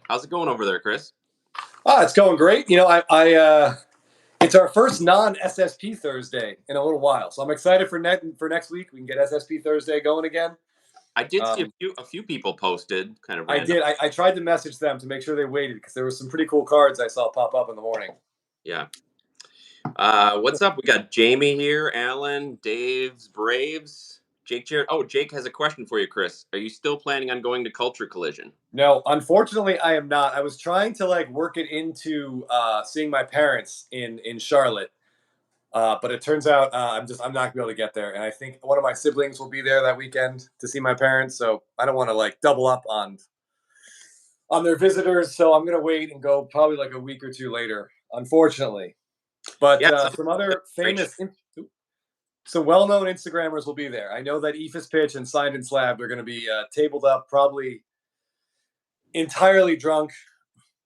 How's it going over there, Chris? It's going great. It's our first non-SSP Thursday in a little while, so I'm excited for next week. We can get SSP Thursday going again. I did see Um, a few people posted kind of I random. did. I tried to message them to make sure they waited because there were some pretty cool cards I saw pop up in the morning. Yeah. What's up? We got Jamie here, Alan, Dave's Braves, Jake Jarrett. Oh, Jake has a question for you, Chris. Are you still planning on going to Culture Collision? No, unfortunately, I am not. I was trying to work it into seeing my parents in Charlotte, but it turns out I'm not gonna be able to get there. And I think one of my siblings will be there that weekend to see my parents, so I don't want to double up on their visitors. So I'm gonna wait and go probably like a week or two later, unfortunately. But Yeah, some other great show. some well-known Instagrammers will be there. I know that Ephus Pitch and Signed and Slabbed are going to be tabled up, probably entirely drunk,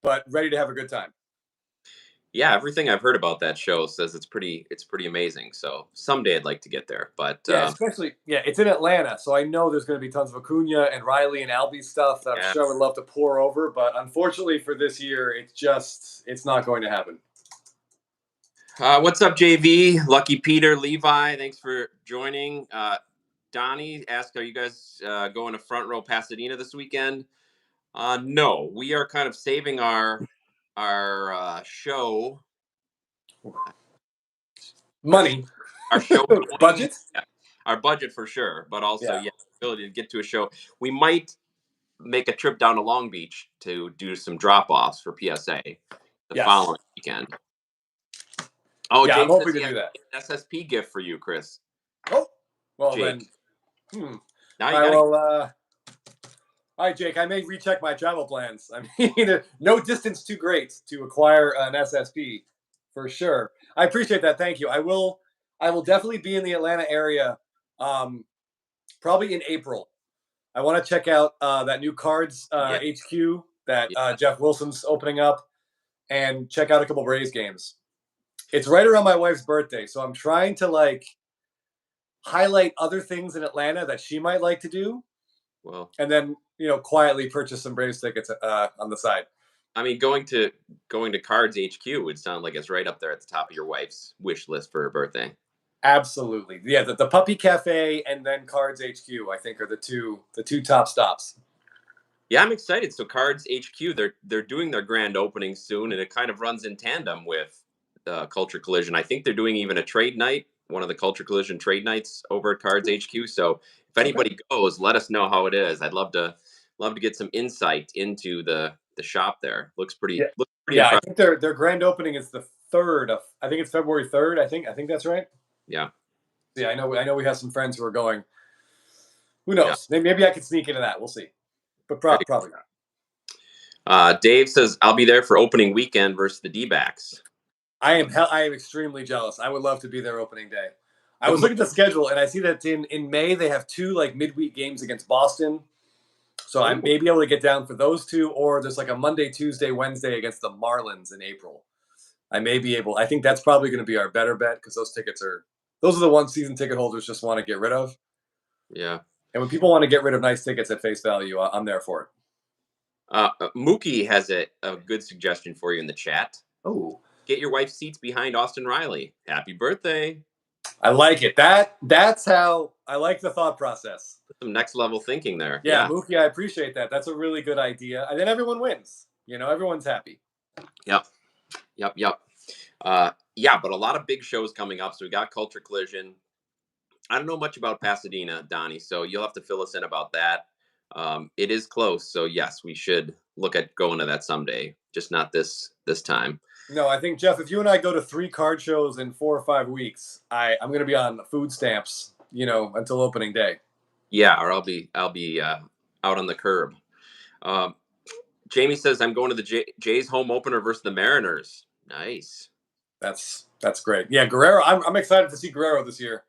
but ready to have a good time. Yeah, everything I've heard about that show says it's pretty amazing. So someday I'd like to get there. But Yeah, especially it's in Atlanta, so I know there's going to be tons of Acuna and Riley and Albie stuff that I'm yeah. sure I would love to pour over. But unfortunately for this year, it's not going to happen. What's up, JV? Lucky Peter, Levi, thanks for joining. Donnie asked, "Are you guys going to Front Row Pasadena this weekend?" No, we are kind of saving our show, our sh- Money, our show going, budget. yeah, our budget for sure, but also Yeah. yeah, ability to get to a show. We might make a trip down to Long Beach to do some drop offs for PSA the Yes. following weekend. Oh, Yeah, I'm Jake says hoping he to has do that. an SSP gift for you, Chris. Oh, well then. Jake, Hmm. now you I got to. will. All right, Jake. I may recheck my travel plans. I mean, no distance too great to acquire an SSP, for sure. I appreciate that. Thank you. I will. I will definitely be in the Atlanta area, um, probably in April. I want to check out that new Cards Yeah, HQ that yeah. Jeff Wilson's opening up, and check out a couple Braves games. It's right around my wife's birthday, so I'm trying to highlight other things in Atlanta that she might like to do, Well, and then quietly purchase some Braves tickets on the side. I mean, going to Cards HQ would sound like it's right up there at the top of your wife's wish list for her birthday. Absolutely, yeah. The Puppy Cafe and then Cards HQ, I think, are the two top stops. Yeah, I'm excited. So Cards HQ, they're doing their grand opening soon, and it kind of runs in tandem with Culture Collision. I think they're doing even a trade night, one of the Culture Collision trade nights over at Cards HQ. So if Okay. anybody goes, let us know how it is. I'd love to get some insight into the shop there. Yeah, Looks pretty yeah. I impressive. think their grand opening is the third of. I think it's February 3rd. I think that's right. Yeah, Yeah, I know. We have some friends who are going. Who yeah. knows? Maybe I could sneak into that. We'll see, but Very probably not. Dave says I'll be there for opening weekend versus the D-backs. I am extremely jealous. I would love to be there opening day. I was looking at the schedule and I see that in May they have two midweek games against Boston. So I Oh, may be able to get down for those two, or there's a Monday, Tuesday, Wednesday against the Marlins in April. I may be able. I think that's probably going to be our better bet because those are the ones season ticket holders just want to get rid of. yeah. And when people want to get rid of nice tickets at face value, I'm there for it. Mookie has a good suggestion for you in the chat. Oh, Get your wife's seats behind Austin Riley. Happy birthday. I like it. That's how I like the thought process. Some next level thinking there. Yeah, Yeah. Mookie, I appreciate that. That's a really good idea. And then everyone wins. Everyone's happy. Yep. Yep. Yep. Yeah, but a lot of big shows coming up. So we got Culture Collision. I don't know much about Pasadena, Donnie, so you'll have to fill us in about that. It is close, so yes, we should look at going to that someday, just not this time. No, I think Jeff, if you and I go to 3 card shows in 4 or 5 weeks, I'm going to be on food stamps, until opening day. Yeah, or I'll be out on the curb. Um, Jamie says I'm going to the Jays home opener versus the Mariners. Nice. That's great. Yeah, Guerrero. I'm excited to see Guerrero this year.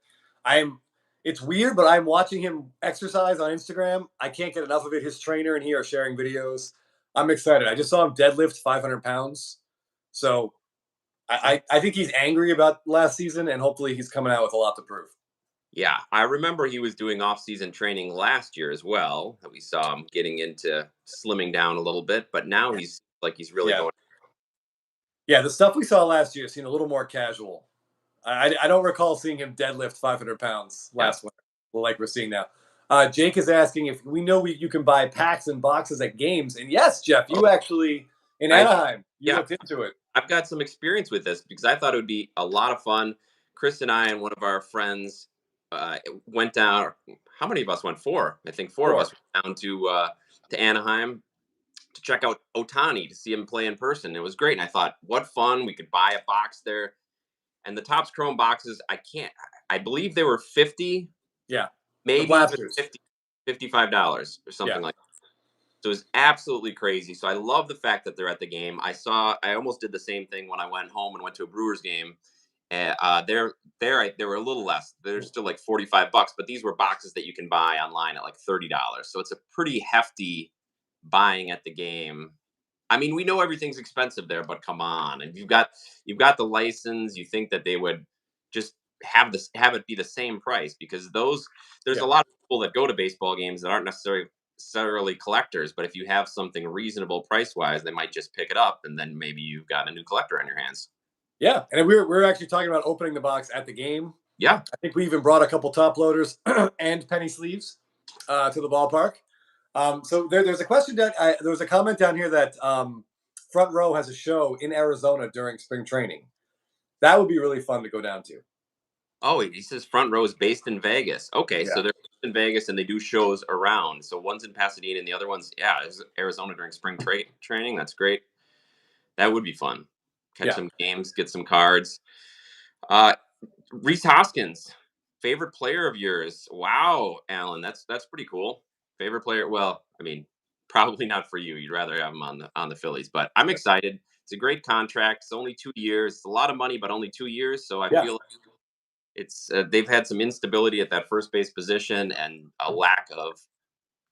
I'm. It's weird, but I'm watching him exercise on Instagram. I can't get enough of it. His trainer and he are sharing videos. I'm excited. I just saw him deadlift 500 pounds. So I think he's angry about last season, and hopefully he's coming out with a lot to prove. Yeah, I remember he was doing off-season training last year as well. That we saw him getting into slimming down a little bit, but now he's like he's really Yeah. going. Yeah, the stuff we saw last year seemed a little more casual. I don't recall seeing him deadlift 500 pounds Yes. last winter, like we're seeing now. Jake is asking if we know you can buy packs and boxes at games. And yes, Jeff, Oh, you actually, in I Anaheim, you yeah, looked into it. I've got some experience with this because I thought it would be a lot of fun. Chris and I and one of our friends went down. How many of us went? Four. I think four of us Or, went down to Anaheim to check out Otani to see him play in person. It was great, and I thought, what fun! We could buy a box there. And the Topps Chrome boxes, I can't. I believe they were 50, yeah, the maybe even blasters. 50, $55 or Yeah, something like. So it's absolutely crazy. So I love the fact that they're at the game. I almost did the same thing when I went home and went to a Brewers game. They were a little less. They're still like $45, but these were boxes that you can buy online at like $30. So it's a pretty hefty buying at the game. I mean, we know everything's expensive there, but come on. And you've got the license. You think that they would just have it be the same price because there's yeah, a lot of people that go to baseball games that aren't necessarily collectors, but if you have something reasonable price wise, they might just pick it up and then maybe you've got a new collector on your hands. yeah. And we're actually talking about opening the box at the game. Yeah. I think we even brought a couple top loaders and penny sleeves to the ballpark. So there's a question that there was a comment down here that Front Row has a show in Arizona during spring training. That would be really fun to go down to. Oh, he says Front Row is based in Vegas. Okay, Yeah, so they're based in Vegas and they do shows around. So one's in Pasadena and the other one's is Arizona during spring training. That's great. That would be fun. Catch yeah. some games, get some cards. Uh, Reese Hoskins, favorite player of yours? Wow, Alan, that's pretty cool. Favorite player? Well, I mean, probably not for you. You'd rather have him on the Phillies, but I'm excited. It's a great contract. It's only 2 years. It's a lot of money, but only 2 years. So I Yeah. feel like it's they've had some instability at that first base position and a lack of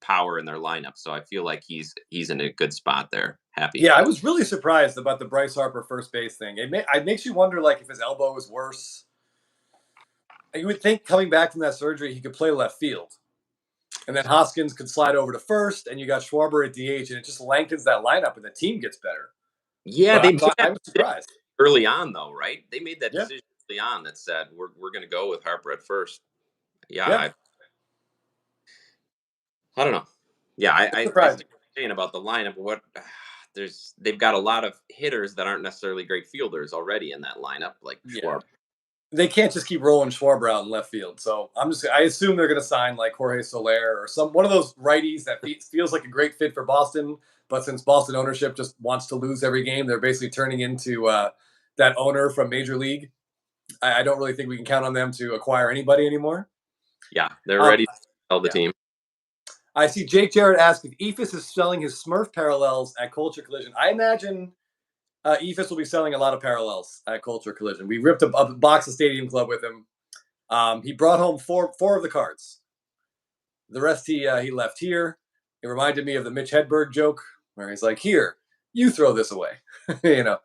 power in their lineup. So I feel like he's in a good spot there. Happy. Yeah, I was really surprised about the Bryce Harper first base thing. It makes you wonder, like, if his elbow is worse. You would think coming back from that surgery, he could play left field, and then Hoskins could slide over to first, and you got Schwarber at DH, and it just lengthens that lineup, and the team gets better. Yeah, But they made I that was surprised. early on, though, right? They made that Yeah, decision early on that said we're going to go with Harper at first. Yeah, yeah, I don't know. Yeah, it's I see surprising. what you're saying about the lineup. What they've got a lot of hitters that aren't necessarily great fielders already in that lineup, like Yeah, Schwarber. they can't just keep rolling Schwarber out in left field. So I assume they're going to sign like Jorge Soler or one of those righties that feels like a great fit for Boston. But since Boston ownership just wants to lose every game, they're basically turning into that owner from Major League. I don't really think we can count on them to acquire anybody anymore. Yeah, they're Um, ready to sell the yeah. team. I see Jake Jarrett ask if Ephus is selling his Smurf parallels at Culture Collision. I imagine Ephus will be selling a lot of parallels at Culture Collision. We ripped a box of Stadium Club with him. He brought home four of the cards. The rest he left here. It reminded me of the Mitch Hedberg joke where he's like, "Here, you throw this away," you know.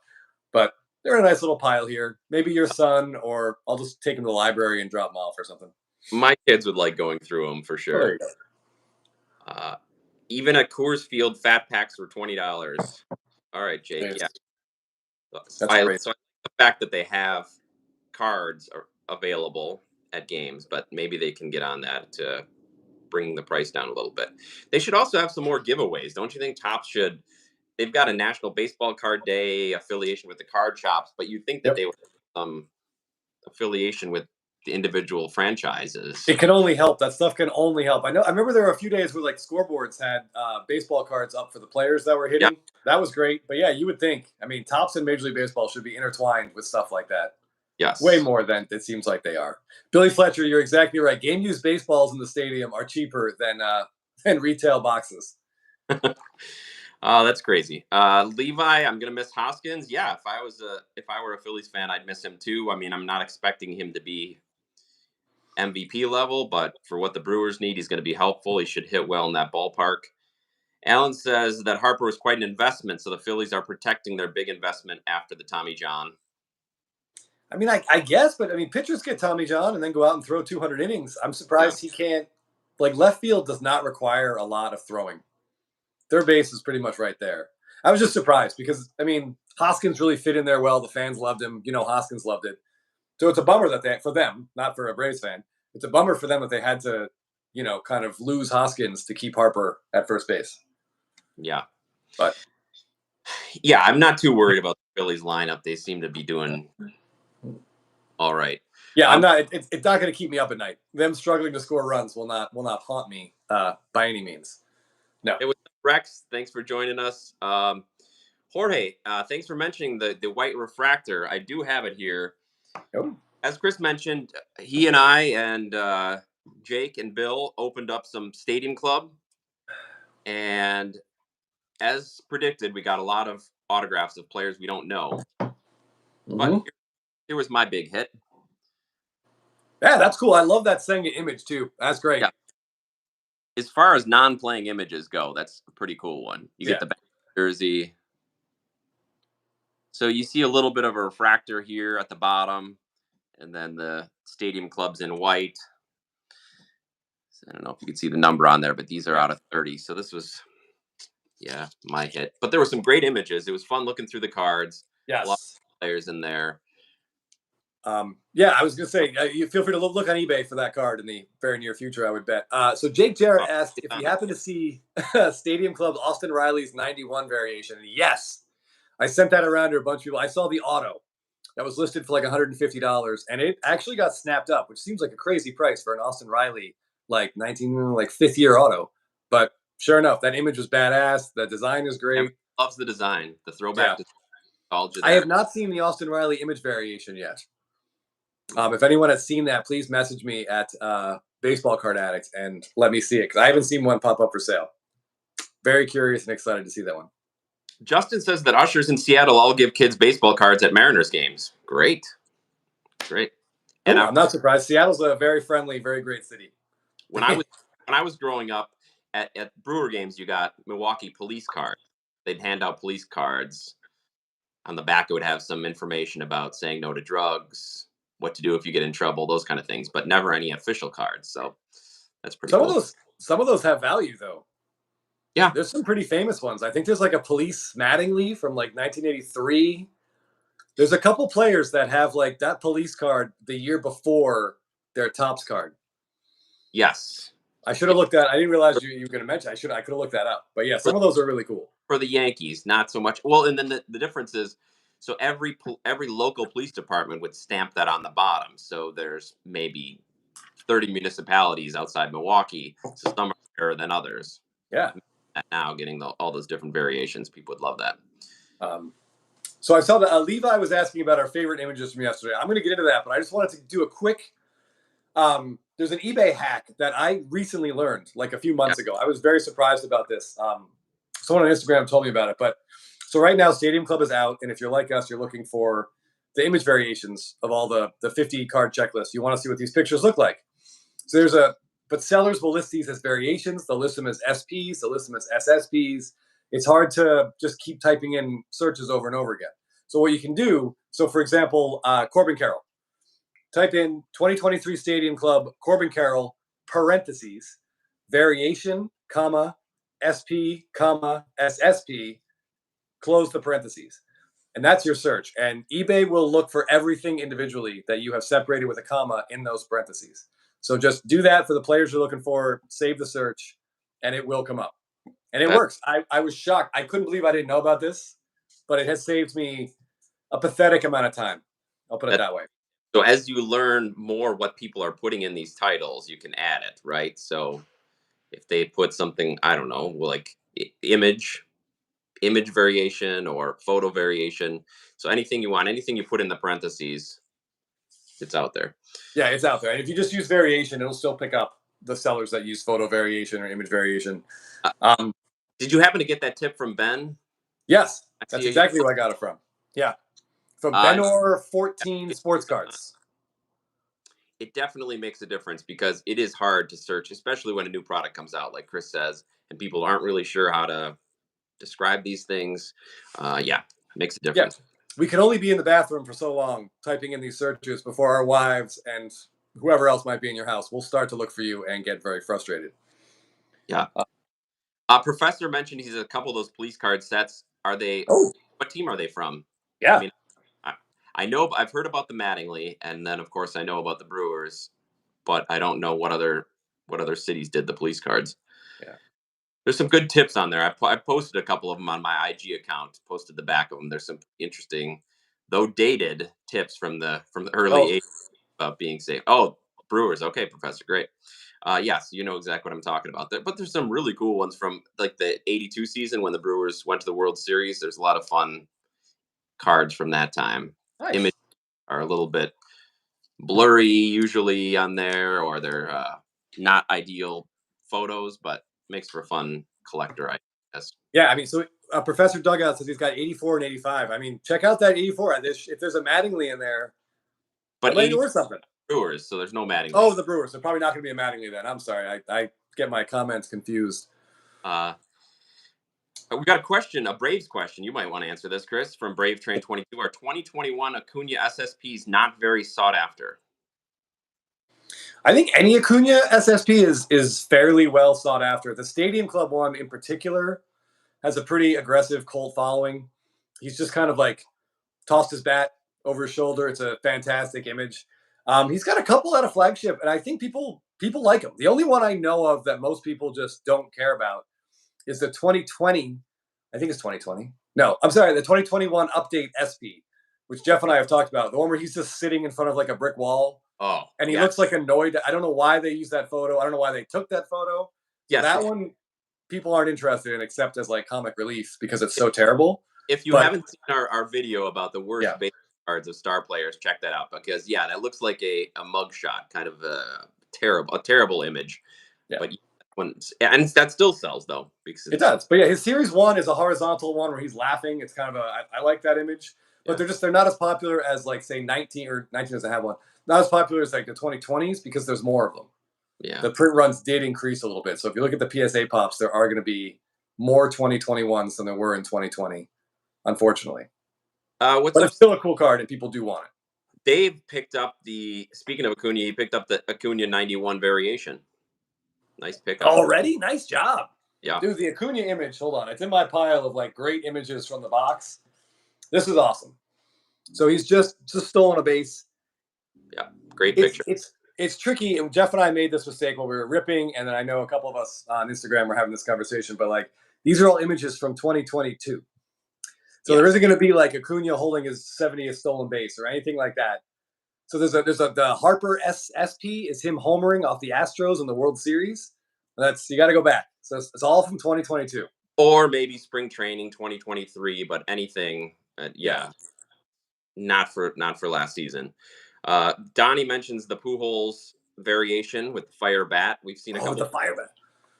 But they're a nice little pile here. Maybe your son, or I'll just take him to the library and drop them off or something. My kids would like going through them for Oh, there sure. you go. Uh, Even at Coors Field, fat packs were $20. All right, Jake. Yeah, That's great. so I like the fact that they have cards are available at games, but maybe they can get on that to bring the price down a little bit. They should also have some more giveaways. Don't you think Topps should? They've got a National Baseball Card Day affiliation with the card shops, but you'd think that Yep. they would have some affiliation with the individual franchises. It can only help. That stuff can only help. I know. I remember there were a few days where like scoreboards had baseball cards up for the players that were Yeah. hitting. That was great. But yeah, you would think. I mean, Tops and Major League Baseball should be intertwined with stuff like that. Way Yes. more than it seems like they are. Billy Fletcher, you're exactly right. Game used baseballs in the stadium are cheaper than retail boxes. Oh, that's crazy. Levi, I'm gonna miss Hoskins. Yeah, if I were a Phillies fan, I'd miss him too. I mean, I'm not expecting him to be MVP level, but for what the Brewers need, he's going to be helpful. He should hit well in that ballpark. Allen says that Harper was quite an investment, so the Phillies are protecting their big investment after the Tommy John. I mean, I guess, but I mean, pitchers get Tommy John and then go out and throw 200 innings. I'm Yeah. surprised he can't. Like left field does not require a lot of throwing. Third base is pretty much right there. I was just surprised because I mean, Hoskins really fit in there well. The fans loved him. You know, Hoskins loved it. So it's a bummer that they, for them, not for a Braves fan, it's a bummer for them that they had to, kind of lose Hoskins to keep Harper at first base. Yeah. But Yeah, I'm not too worried about the Phillies lineup. They seem to be doing all right. yeah, I'm not. It's not going to keep me up at night. Them struggling to score runs will not haunt me by any means. No. It was Rex. Thanks for joining us. Jorge, thanks for mentioning the white refractor. I do have it here. Oh. As Chris mentioned, he and I and Jake and Bill opened up some Stadium Club, and as predicted, we got a lot of autographs of players we don't know. But here was my big hit. Yeah, that's cool. I love that Senga image too. That's great. Yeah. As far as non-playing images go, that's a pretty cool one. You get the jersey. So you see a little bit of a refractor here at the bottom, and then the Stadium Club's in white. I don't know if you can see the number on there, but these are out of 30. So this was, my hit. But there were some great images. It was fun looking through the cards. Yes. A lot of players in there. Yeah, I was going to say, you feel free to look on eBay for that card in the very near future, I would bet. So Jake Jarrett asked if you happen to see Stadium Club Austin Riley's 91 variation. And yes, I sent that around to a bunch of people. I saw the auto that was listed for like $150, and it actually got snapped up, which seems like a crazy price for an Austin Riley like fifth year auto. But sure enough, that image was badass. The design is great. Everyone loves the design, the throwback to nostalgia. I have not seen the Austin Riley image variation yet. If anyone has seen that, please message me at Baseball Card Addict and let me see it because I haven't seen one pop up for sale. Very curious and excited to see that one. Justin says that ushers in Seattle all give kids baseball cards at Mariners games. Great. And I'm not surprised. Seattle's a very friendly, very great city. When I was growing up at Brewer games, you got Milwaukee police cards. They'd hand out police cards. On the back, it would have some information about saying no to drugs, what to do if you get in trouble, those kind of things, but never any official cards. So that's pretty cool. Some of those have value though. Yeah. There's some pretty famous ones. I think there's like a Police Mattingly from like 1983. There's a couple players that have like that police card the year before their Topps card. Yes. I should have looked at. I didn't realize you were going to mention. I could have looked that up. But yeah, some of those are really cool. For the Yankees, not so much. Well, and then the difference is, so every local police department would stamp that on the bottom. So there's maybe 30 municipalities outside Milwaukee. So some are better than others. Yeah. And now getting all those different variations, people would love that. So I saw that Levi was asking about our favorite images from yesterday. I'm going to get into that, but I just wanted to do a quick. There's an eBay hack that I recently learned like a few months ago. I was very surprised about this. Someone on Instagram told me about it. But so right now, Stadium Club is out, and if you're like us, you're looking for the image variations of all the 50 card checklist. You want to see what these pictures look like. So but sellers will list these as variations. They'll list them as SPs. They'll list them as SSPs. It's hard to just keep typing in searches over and over again. So what you can do, so for example, Corbin Carroll. Type in 2023 Stadium Club, Corbin Carroll, parentheses, variation, comma, SP, comma, SSP, close the parentheses. And that's your search. And eBay will look for everything individually that you have separated with a comma in those parentheses. So just do that for the players you're looking for, save the search, and it will come up. And it works. I was shocked. I couldn't believe I didn't know about this, but it has saved me a pathetic amount of time. I'll put it that way. So as you learn more what people are putting in these titles, you can add it, right? So if they put something, I don't know, like image variation or photo variation. So anything you want, anything you put in the parentheses, it's out there. Yeah, it's out there. And if you just use variation, it'll still pick up the sellers that use photo variation or image variation. Did you happen to get that tip from Ben? Yes, that's exactly where I got it from. Yeah. From Benor 14 Sports Cards. It definitely makes a difference because it is hard to search, especially when a new product comes out, like Chris says, and people aren't really sure how to describe these things. It makes a difference. we can only be in the bathroom for so long typing in these searches before our wives and whoever else might be in your house will start to look for you and get very frustrated. Yeah. Uh, Professor mentioned he's a couple of those police card sets. Are they? oh, What team are they from? I yeah. mean, I, I know I've heard about the Mattingly, and then of course I know about the Brewers, but I don't know what other cities did the police cards. Yeah. There's some good tips on there. I posted a couple of them on my IG account. Posted the back of them. There's some interesting, though dated, tips from the early Oh, '80s about being safe. Oh, Brewers. Okay, Professor. Great. Yes, you know exactly what I'm talking about. There, but there's some really cool ones from like the '82 season when the Brewers went to the World Series. There's a lot of fun cards from that time. Images nice. are a little bit blurry usually on there, or they're not ideal photos, but makes for a fun collector, I guess. Yeah, I mean, so Professor Dugout says he's got 84 and 85. I mean, check out that 84. If there's a Mattingly in there, that But might be 84 worth something. Brewers, so there's no Oh, Mattingly. the Brewers. They're probably not going to be a Mattingly then. I'm sorry. I get my comments confused. Uh, we got a question, a Braves question. You might want to answer this, Chris, from Brave Train 22. Are 2021 Acuna SSPs not very sought after? I think any Acuna SSP is fairly well sought after. The Stadium Club one in particular has a pretty aggressive cult following. He's just kind of like tossed his bat over his shoulder. It's a fantastic image. He's got a couple out of flagship, and I think people like him. The only one I know of that most people just don't care about is the 2020. I think it's 2020. No, I'm sorry, the 2021 update SP, which Jeff and I have talked about. The one where he's just sitting in front of like a brick wall Oh, and he yeah. looks like annoyed. I don't know why they used that photo. I don't know why they took that photo. So Yes. that one people aren't interested in except as like comic relief because it's so terrible. If you But haven't seen our video about the worst yeah, base cards of star players, check that out because yeah, that looks like a mug shot, kind of a terrible image. yeah, But and that still sells though because it it's does. But yeah, his series one is a horizontal one where he's laughing. It's kind of I like that image, but yeah, they're not as popular as like say 19 or 19 doesn't have one. Not as popular as like the 2020s because there's more of them. yeah. The print runs did increase a little bit. So if you look at the PSA pops, there are going to be more 2021s than there were in 2020, unfortunately. What's But up? it's still a cool card and people do want it. Dave picked up the. Speaking of Acuna, he picked up the Acuna 91 variation. Nice pickup. Already? Nice job. Yeah, Dude, the Acuna image, hold on. It's in my pile of like great images from the box. This is awesome. So he's just stolen a base. yeah. Great It's picture. it's it's tricky. And Jeff and I made this mistake while we were ripping, and then I know a couple of us on Instagram were having this conversation, but like these are all images from 2022. So there Yes. isn't going to be like Acuna holding his 70th stolen base or anything like that. So there's a the Harper SP is him homering off the Astros in the World Series. That's you got to go back. So it's all from 2022. Or maybe spring training 2023, but anything. Yeah. Yeah, not for last season. Donnie mentions the Pujols variation with the fire bat. We've seen a Oh, the couple. fireman.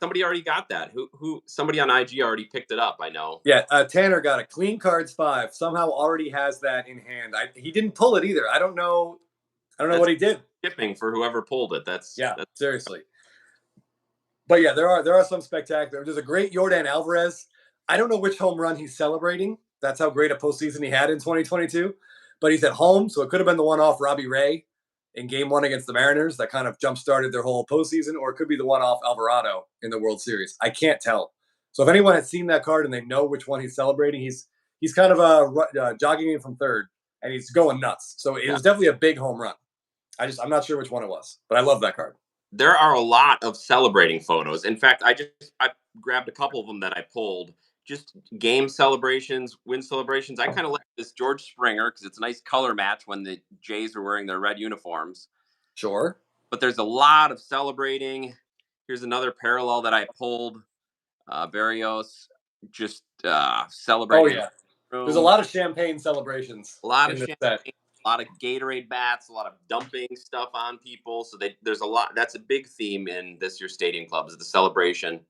Somebody already got that. Who? Somebody on IG already picked it up. I know. Yeah, Tanner got a clean cards 5. Somehow already has that in hand. He didn't pull it either. I don't know. I don't know That's what he did. shipping for whoever pulled it. That's Yeah, that's seriously. But yeah, there are some spectacular. There's a great Jordan Alvarez. I don't know which home run he's celebrating. That's how great a postseason he had in 2022. But he's at home, so it could have been the one off Robbie Ray in Game One against the Mariners that kind of jump started their whole postseason, or it could be the one off Alvarado in the World Series. I can't tell. So if anyone has seen that card and they know which one he's celebrating, he's kind of jogging in from third and he's going nuts. So it yeah. was definitely a big home run. I'm not sure which one it was, but I love that card. There are a lot of celebrating photos. In fact, I grabbed a couple of them that I pulled. Just game celebrations, win celebrations. I kind of like this George Springer because it's a nice color match when the Jays are wearing their red uniforms. Sure. But there's a lot of celebrating. Here's another parallel that I pulled. Barrios just Oh celebrating in yeah. the There's a room. lot of champagne celebrations A lot of in this champagne, set. a lot of Gatorade bats, a lot of dumping stuff on people. So there's a lot. That's a big theme in this year's Stadium Club is the celebration.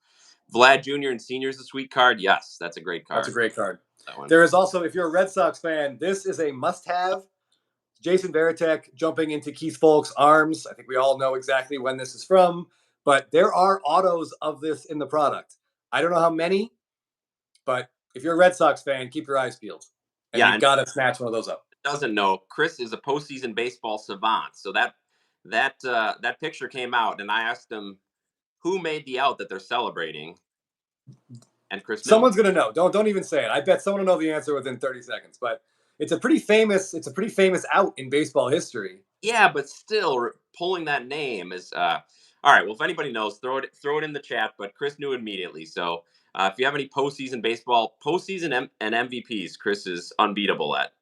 Vlad Jr. and Seniors, a sweet card. Yes, that's a great That's a card. great card. That one. There is also, if you're a Red Sox fan, this is a must-have. Jason Varitek jumping into Keith Folk's arms. I think we all know exactly when this is from, but there are autos of this in the product. I don't know how many, but if you're a Red Sox fan, keep your eyes peeled. and Yeah, you've and got to snatch one of those up. doesn't know, Chris is a postseason baseball savant. So that picture came out, and I asked him who made the out that they're celebrating, and Chris knew. Someone's gonna know. Don't even say it. I bet someone will know the answer within 30 seconds. But it's a pretty famous out in baseball history. Yeah, but still, pulling that name is all right. Well, if anybody knows, throw it in the chat. But Chris knew immediately. So if you have any postseason baseball, and MVPs, Chris is unbeatable at.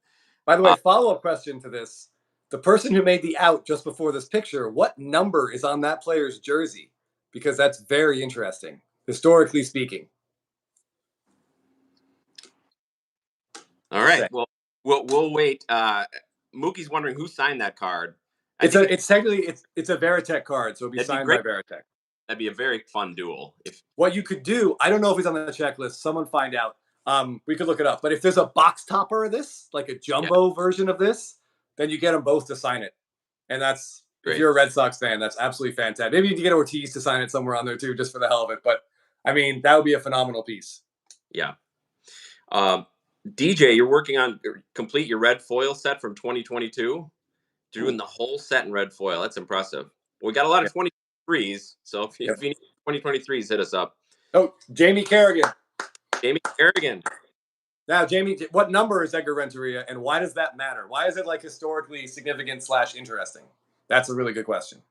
By the way, Uh, follow-up question to this. The person who made the out just before this picture, what number is on that player's jersey? Because that's very interesting, historically speaking. all Just right. saying. Well, we'll wait. Mookie's wondering who signed that card. I It's think a it's technically it's a Veritech card, so it'll be that'd be signed by great. Veritech. That'd be a very fun duel. If What you could do, I don't know if it's on the checklist. Someone find out. We could look it up. But if there's a box topper of this, like a yeah, jumbo version of this, then you get them both to sign it. And that's if great. you're a Red Sox fan, that's absolutely fantastic. Maybe you can get Ortiz to sign it somewhere on there too, just for the hell of it. But I mean, that would be a phenomenal piece. Yeah. Um, DJ, you're working on complete your red foil set from 2022. Doing Ooh. the whole set in red foil. That's impressive. We got a lot Yeah. of 23s, so Yeah. if you need 2023s, hit us up. Oh, Jamie Kerrigan. Jamie Kerrigan. Now, Jamie, what number is Edgar Renteria, and why does that matter? Why is it like historically significant / interesting? That's a really good question.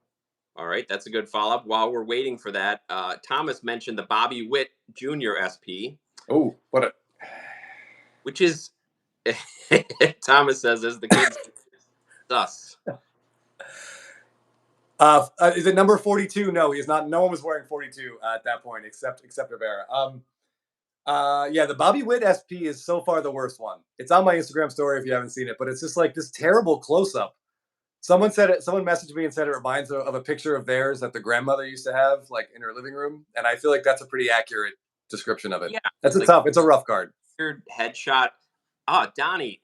All right, that's a good follow up. While we're waiting for that, Thomas mentioned the Bobby Witt Jr. SP, Oh, what a which is Thomas says as the kids us. Is it number 42? No, he's not. No one was wearing 42 at that point, except Rivera. Yeah, the Bobby Witt SP is so far the worst one. It's on my Instagram story if you haven't seen it, but it's just like this terrible close up. Someone said it. Someone messaged me and said it reminds of a picture of theirs that the grandmother used to have, like in her living room, and I feel like that's a pretty accurate description of it. Yeah, That's a like tough. It's a rough card. weird headshot. Donnie.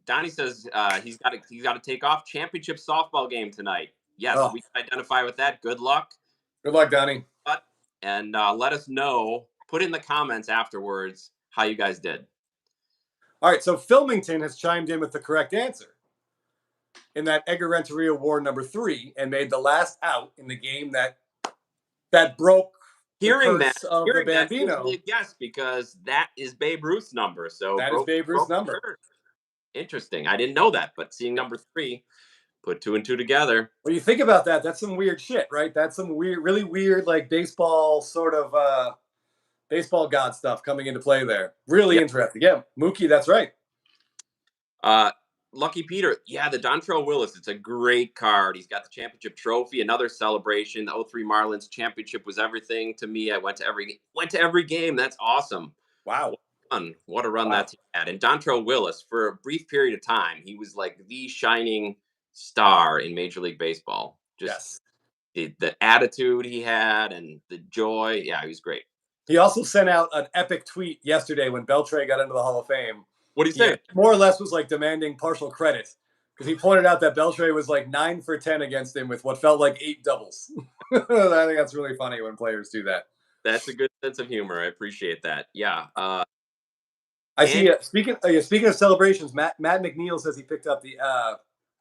Donnie says he's got to take off championship softball game tonight. Yes, Oh, we can identify with that. Good luck. good luck, Donnie. And let us know. Put in the comments afterwards how you guys did. All right, so Filmington has chimed in with the correct answer in that Edgar Renteria wore number 3 and made the last out in the game that broke Hearing the that, curse of the Bambino. gives me a guess because that is Babe Ruth's number. So That is Babe Ruth's number. Interesting. I didn't know that, but seeing number 3, put 2 and 2 together. When you think about that, that's some weird shit, right? That's some weird, really weird, like baseball sort of baseball god stuff coming into play there. Really interesting. Yeah, Mookie, that's right. Lucky Peter, yeah, the Dontrell Willis. It's a great card. He's got the championship trophy, another celebration. The 03 Marlins championship was everything to me. I went to every game. That's awesome. Wow. What a run that team had. And Dontrell Willis, for a brief period of time, he was like the shining star in Major League Baseball. Just the attitude he had and the joy. Yeah, he was great. He also sent out an epic tweet yesterday when Beltre got into the Hall of Fame. What did he say? More or less was like demanding partial credit because he pointed out that Beltre was like 9 for 10 against him with what felt like 8 doubles. I think that's really funny when players do that. That's a good sense of humor. I appreciate that. Yeah. I see. Speaking of celebrations, Matt McNeil says he picked up the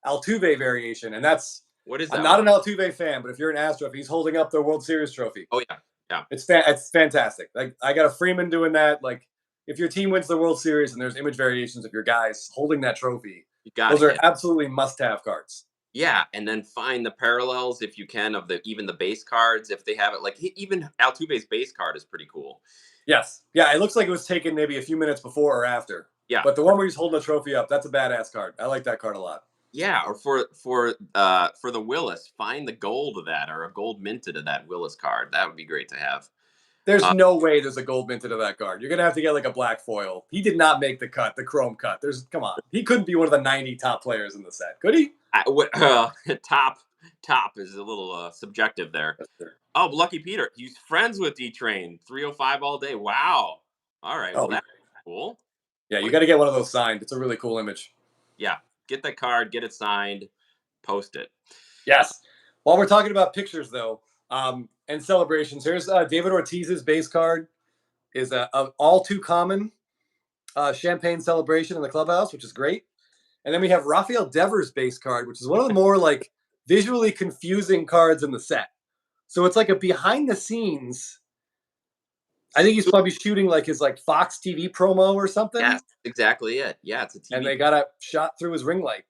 Altuve variation, and that's what is that? I'm not an Altuve fan, but if you're an Astro, he's holding up the World Series trophy. Oh yeah. It's fantastic. Like I got a Freeman doing that. Like if your team wins the World Series and there's image variations of your guys holding that trophy, those are absolutely must-have cards. Yeah, and then find the parallels if you can of even the base cards if they have it. Like even Altuve's base card is pretty cool. Yes, yeah, it looks like it was taken maybe a few minutes before or after. Yeah, but the one where he's holding the trophy up, that's a badass card. I like that card a lot. Yeah, or for the Willis, find the gold of that or a gold minted of that Willis card. That would be great to have. There's no way there's a gold minted of that card. You're gonna have to get like a black foil. He did not make the cut, the chrome cut. Come on, he couldn't be one of the 90 top players in the set, could he? Top is a little subjective there. Oh, Lucky Peter, he's friends with D-Train 305 all day. Wow. All right. Well, that's cool. Yeah, you got to get one of those signed. It's a really cool image. Yeah, get the card, get it signed, post it. Yes. While we're talking about pictures, though, and celebrations, here's David Ortiz's base card. Is all too common. Champagne Celebration in the clubhouse, which is great. And then we have Rafael Devers base card, which is one of the more like visually confusing cards in the set. So it's like a behind the scenes. I think he's probably shooting like his like Fox TV promo or something, Yes, exactly it. Yeah, it's a and TV. they got a shot through his ring light.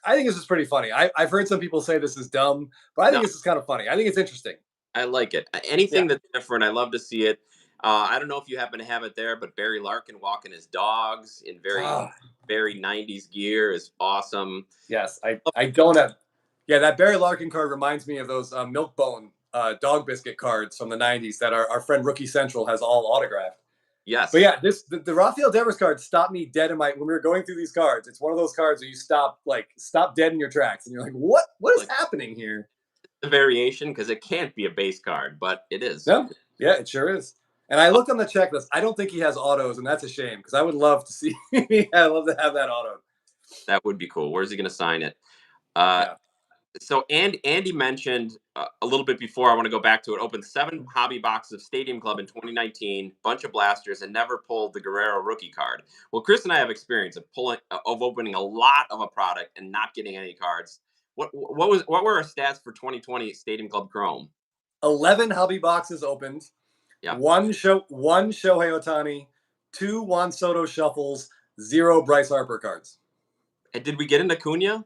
I think this is pretty funny. I've heard some people say this is dumb, but I No, think this is kind of funny. I think it's interesting. I like it. Yeah. Anything that's different, I love to see it. I don't know if you happen to have it there, but Barry Larkin walking his dogs in Ah, very 90s gear is awesome. yes, I don't have. Yeah, that Barry Larkin card reminds me of those Milkbone dog biscuit cards from the '90s that our friend Rookie Central has all autographed. But Yes. yeah, the Rafael Devers card stopped me dead in my when we were going through these cards. It's one of those cards where you stop dead in your tracks, and you're like, what is Like happening here? the variation because it can't be a base card, but it is. No, yeah, it sure is. And I looked on the checklist. I don't think he has autos, and that's a shame because I would love to see. I'd love to have that auto. That would be cool. Where's he going to sign it? Uh, Yeah, so Andy mentioned a little bit before. I want to go back to it. Opened 7 hobby boxes of Stadium Club in 2019, bunch of blasters, and never pulled the Guerrero rookie card. Well, Chris and I have experience of opening a lot of a product and not getting any cards. What were our stats for 2020 Stadium Club Chrome? 11 hobby boxes opened. Yeah. One Shohei Otani, 2 Juan Soto shuffles, 0 Bryce Harper cards. And did we get into Acuna?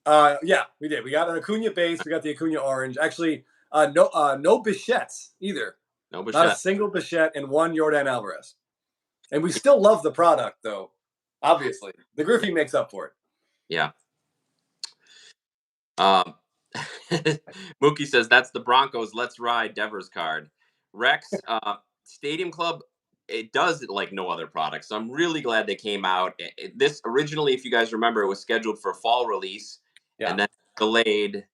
Yeah, we did. We got an Acuna base. We got the Acuna orange. Actually, no Bichettes either. No, Not a Bichette. single Bichette and 1 Yordan Alvarez. And we still love the product, though. Obviously, the Griffey makes up for it. Yeah. Um, Mookie says that's the Broncos. Let's ride Devers card. Rex, Stadium Club, it does it like no other product. So I'm really glad they came out. This originally, if you guys remember, it was scheduled for fall release Yeah. and then delayed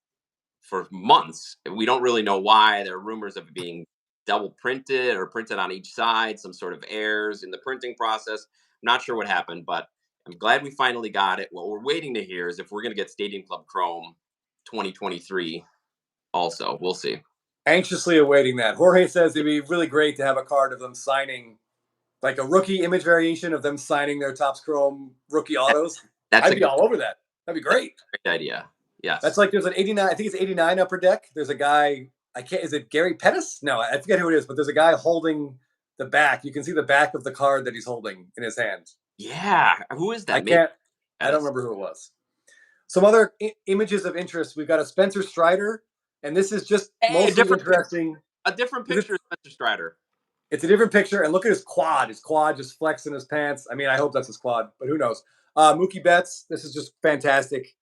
for months. We don't really know why. There are rumors of it being double printed or printed on each side, some sort of errors in the printing process. I'm not sure what happened, but I'm glad we finally got it. What we're waiting to hear is if we're going to get Stadium Club Chrome 2023 also. We'll see. Anxiously awaiting that. Jorge says it'd be really great to have a card of them signing, like a rookie image variation of them signing their Topps Chrome rookie autos. That's I'd be all over that. That'd be great. great idea. Yes. That's like there's an 89. I think it's 89 upper deck. There's a guy. I can't. Is it Gary Pettis? No, I forget who it is. But there's a guy holding the back. You can see the back of the card that he's holding in his hand. Yeah. Who is that? I can't. I don't remember who it was. Some other images of interest. We've got a Spencer Strider, and this is just mostly interesting. A different picture of Spencer Strider. It's a different picture, and look at his quad. His quad just flexing his pants. I mean, I hope that's his quad, but who knows? Mookie Betts. This is just fantastic.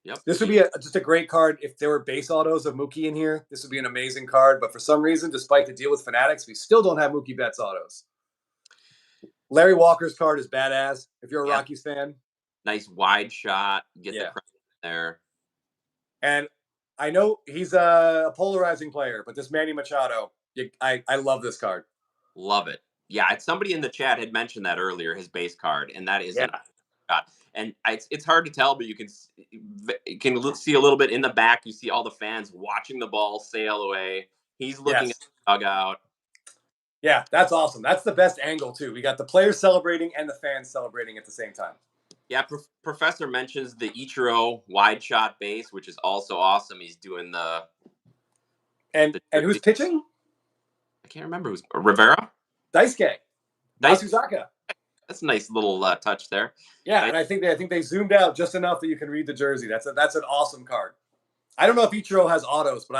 Yep. This would be just a great card if there were base autos of Mookie in here. This would be an amazing card, but for some reason, despite the deal with Fanatics, we still don't have Mookie Betts autos. Larry Walker's card is badass. If you're a Rockies fan, nice wide shot. Get the credit there. And I know he's a polarizing player, but this Manny Machado, I love this card. Love it. Yeah, somebody in the chat had mentioned that earlier, his base card, and that is and it's hard to tell, but you can see a little bit in the back. You see all the fans watching the ball sail away. He's looking at the dugout. Yeah, that's awesome. That's the best angle too. We got the players celebrating and the fans celebrating at the same time. Yeah, Professor mentions the Ichiro wide shot base, which is also awesome. He's doing the and who's pitching? I can't remember who's Rivera. Daisuke. Masuzaka. That's a nice little touch there. Yeah, and I think they zoomed out just enough that you can read the jersey. That's an awesome card. I don't know if Ichiro has autos, but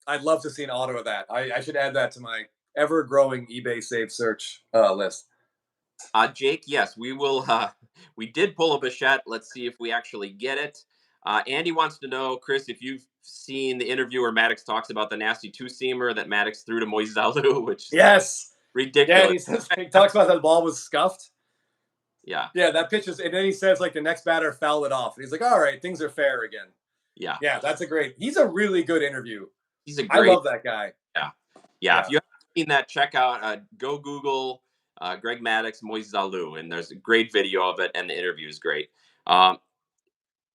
I'd love to see an auto of that. I should add that to my ever-growing eBay save search list. Jake, yes, we will. We did pull a Bichette. Let's see if we actually get it. Andy wants to know, Chris, if you've seen the interview where Maddox talks about the nasty two-seamer that Maddox threw to Moises Alou, which ridiculous. Yeah, he talks about how the ball was scuffed. Yeah. Yeah, that pitch is, and then he says like the next batter fouled it off. And he's like, all right, things are fair again. Yeah. Yeah, he's a really good interview. I love that guy. Yeah. If you haven't seen that, check out, go Google Greg Maddox, Moises Alou, and there's a great video of it, and the interview is great.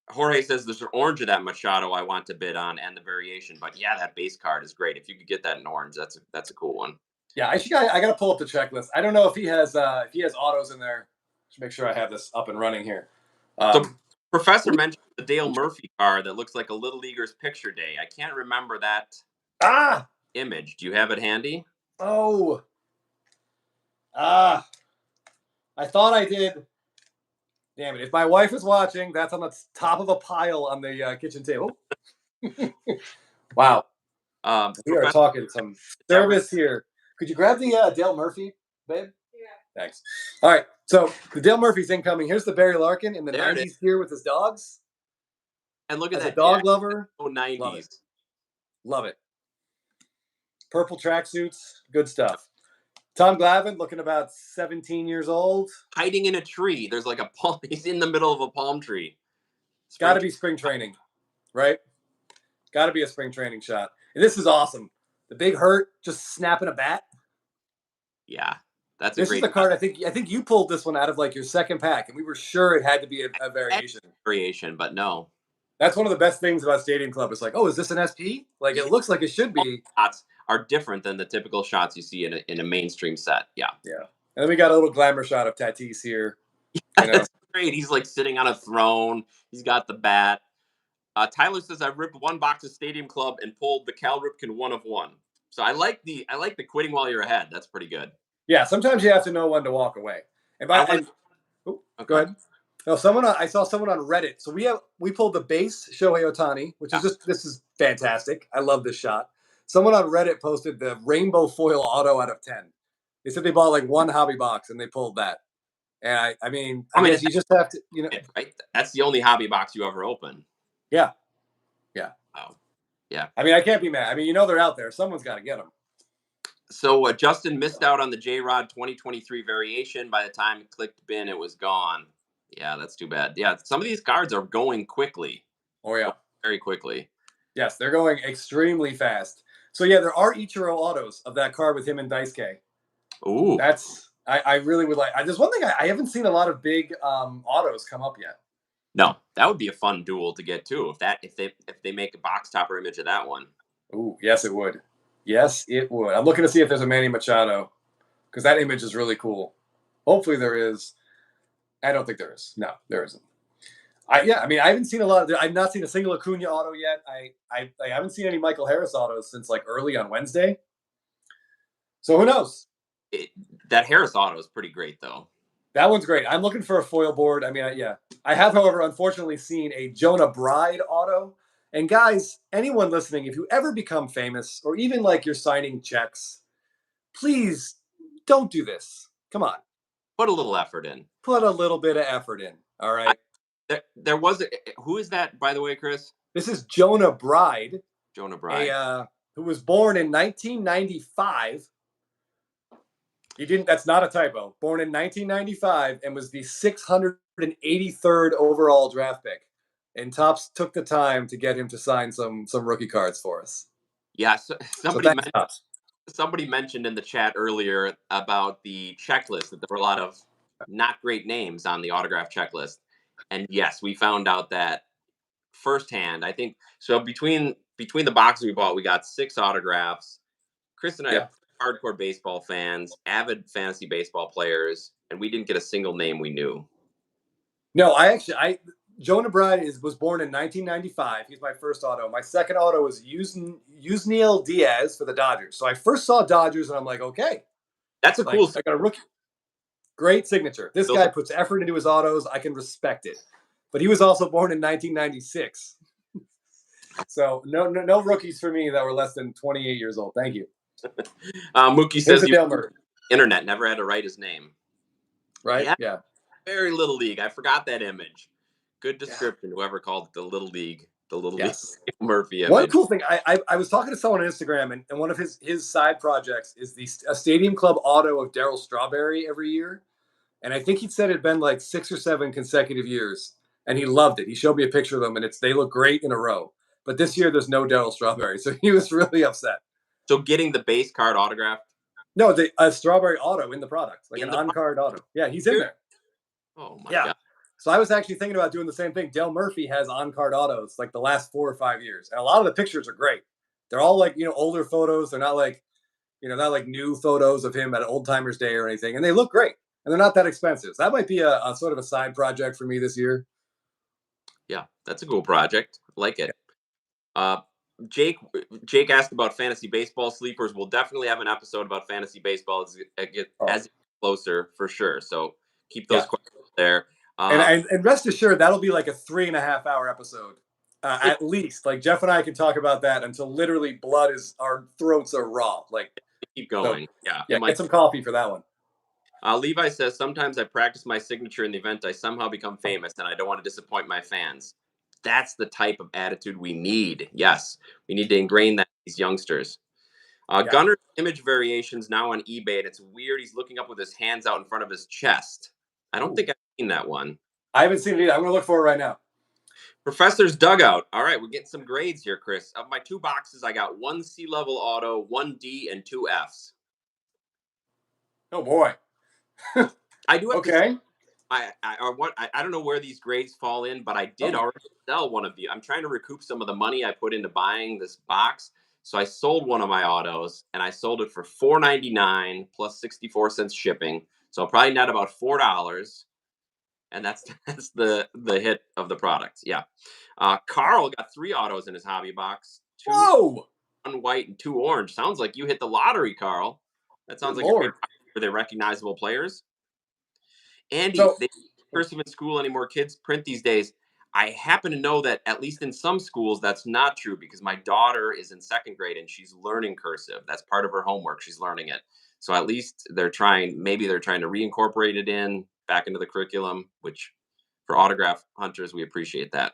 Jorge says there's an orange of that Machado I want to bid on and the variation, but yeah, that base card is great. If you could get that in orange, that's a cool one. Yeah, I got to pull up the checklist. I don't know if he has autos in there. Just make sure I have this up and running here. So Um, Professor mentioned the Dale Murphy car that looks like a Little Leaguer's picture day. I can't remember that ah, image. Do you have it handy? oh, ah. I thought I did. Damn it! If my wife is watching, that's on the top of a pile on the kitchen table. Wow, we are Professor, talking some ever service here. Could you grab the Dale Murphy, babe? Thanks. All right. So the Dale Murphy's incoming. Here's the Barry Larkin in the there it is. 90s here with his dogs. And look at As a that jacket. dog lover, Oh, love it. 90s. Love it. Purple tracksuits, good stuff. Tom Glavine looking about 17 years old. Hiding in a tree. There's like a palm. He's in the middle of a palm tree. Got Spring. to be spring training, right? Got to be a spring training shot. And this is awesome. The big hurt just snapping a bat. Yeah, that's a This is great the card. I think you pulled this one out of like your second pack, and we were sure it had to be a variation. variation, but no. That's one of the best things about Stadium Club. It's like, oh, is this an SP? Like it looks like it should be. Shots are different than the typical shots you see in a mainstream set. Yeah. Yeah. And then we got a little glamour shot of Tatis here. You know? That's great. He's like sitting on a throne. He's got the bat. Tyler says I ripped one box of Stadium Club and pulled the Cal Ripken 1 of 1. So I like the quitting while you're ahead. That's pretty good. Yeah, sometimes you have to know when to walk away. And by and, oh, Okay. go ahead. No, I saw someone on Reddit. So we pulled the base Shohei Ohtani, which is this is fantastic. I love this shot. Someone on Reddit posted the rainbow foil auto out of 10. They said they bought like one hobby box and they pulled that. And I guess you just have to, right? That's the only hobby box you ever open. yeah, yeah. Oh, yeah. I mean, I can't be mad. I mean, they're out there. Someone's got to get them. So Justin missed out on the J Rod 2023 variation. By the time it clicked bin, it was gone. Yeah, that's too bad. Yeah, some of these cards are going quickly. Oh yeah, very quickly. Yes, they're going extremely fast. So yeah, there are Ichiro autos of that card with him and Daisuke. Ooh, I really would like. There's one thing I haven't seen a lot of big autos come up yet. No, that would be a fun duel to get too. If they make a box topper image of that one. Ooh, yes, it would. Yes, it would. I'm looking to see if there's a Manny Machado because that image is really cool. Hopefully there is. I don't think there is. No, there isn't. I haven't seen a lot of. I've not seen a single Acuna auto yet. I haven't seen any Michael Harris autos since like early on Wednesday. So who knows? That Harris auto is pretty great though. That one's great. I'm looking for a foil board. I mean, I have, however, unfortunately seen a Jonah Bride auto. And guys, anyone listening, if you ever become famous or even like you're signing checks, please don't do this. Come on. Put a little effort in. Put a little bit of effort in. All right. There was who is that, by the way, Chris? This is Jonah Bride. Jonah Bride. Who was born in 1995. That's not a typo. Born in 1995 and was the 683rd overall draft pick. And Topps took the time to get him to sign some rookie cards for us. Yeah, somebody mentioned in the chat earlier about the checklist that there were a lot of not great names on the autograph checklist. And yes, we found out that firsthand. I think so. Between the boxes we bought, we got 6 autographs. Chris and I are hardcore baseball fans, avid fantasy baseball players, and we didn't get a single name we knew. No, Jonah Bride was born in 1995. He's my first auto. My second auto was Yusniel Diaz for the Dodgers. So I first saw Dodgers, and I'm like, okay, that's a cool. I got a rookie. Great signature. This guy puts effort into his autos. I can respect it. But he was also born in 1996. So no rookies for me that were less than 28 years old. Thank you. Mookie says internet never had to write his name. Right? Yeah. Very Little League. I forgot that image. Good description. Whoever called it the Little League. The Little League Murphy image. One cool thing, I was talking to someone on Instagram, and one of his side projects is a Stadium Club auto of Darryl Strawberry every year. And I think he said it'd been like 6 or 7 consecutive years. And he loved it. He showed me a picture of them, and they look great in a row. But this year, there's no Darryl Strawberry. So he was really upset. So getting the base card autographed? No, a Strawberry auto in the product. Like an on-card auto. Yeah, he's in there. Oh, my God. So I was actually thinking about doing the same thing. Dale Murphy has on-card autos like the last 4 or 5 years. And a lot of the pictures are great. They're all like, older photos. They're not like, Not like new photos of him at an old timers day or anything. And they look great and they're not that expensive. So that might be a sort of a side project for me this year. Yeah, that's a cool project. Like Yeah. it. Uh, Jake Jake asked about fantasy baseball sleepers. We'll definitely have an episode about fantasy baseball Oh, as it gets closer for sure. So keep those yeah. questions there. And, Uh, and and rest assured, that'll be like a 3.5 hour episode, it, at least. Like Jeff and I can talk about that until literally our throats are raw. Like keep so, going. Yeah, it yeah. Get might. some coffee for that one. Levi says sometimes I practice my signature in the event I somehow become famous, and I don't want to disappoint my fans. That's the type of attitude we need. Yes, we need to ingrain that in these youngsters. Yeah. Gunner's image variations now on eBay, and it's weird. He's looking up with his hands out in front of his chest. I don't Ooh. think I've seen that one. I haven't seen it either. I'm gonna look for it right now. Professor's dugout. All right, we're getting some grades here, Chris. Of my 2 boxes, I got 1 C-level auto, 1 D, and 2 Fs. Oh boy. I do have to. Okay. I don't know where these grades fall in, but I did Oh, already sell one of the. I'm trying to recoup some of the money I put into buying this box. So I sold one of my autos, and I sold it for $4.99 plus 64 cents shipping. So I'll probably net about $4, and that's that's the hit of the product. Yeah. Carl got 3 autos in his hobby box, two whoa. one white and 2 orange. Sounds like you hit the lottery, Carl. That Good sounds like a great lord. for the recognizable players. Andy, So they cursive in school anymore. Kids print these days. I happen to know that at least in some schools that's not true because my daughter is in 2nd grade and she's learning cursive. That's part of her homework. She's learning it. So at least maybe they're trying to reincorporate it in back into the curriculum, which for autograph hunters, we appreciate that.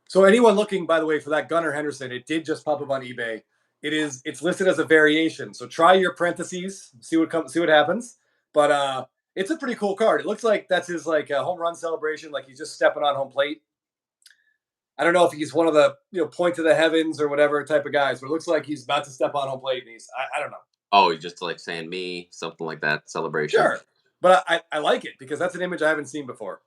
So anyone looking, by the way, for that Gunnar Henderson, it did just pop up on eBay. It's listed as a variation. So try your parentheses, see what happens. But it's a pretty cool card. It looks like that's his like home run celebration, like he's just stepping on home plate. I don't know if he's one of the point to the heavens or whatever type of guys, but it looks like he's about to step on home plate, and I don't know. Oh, you're just like saying me, something like that celebration. Sure, but I like it because that's an image I haven't seen before.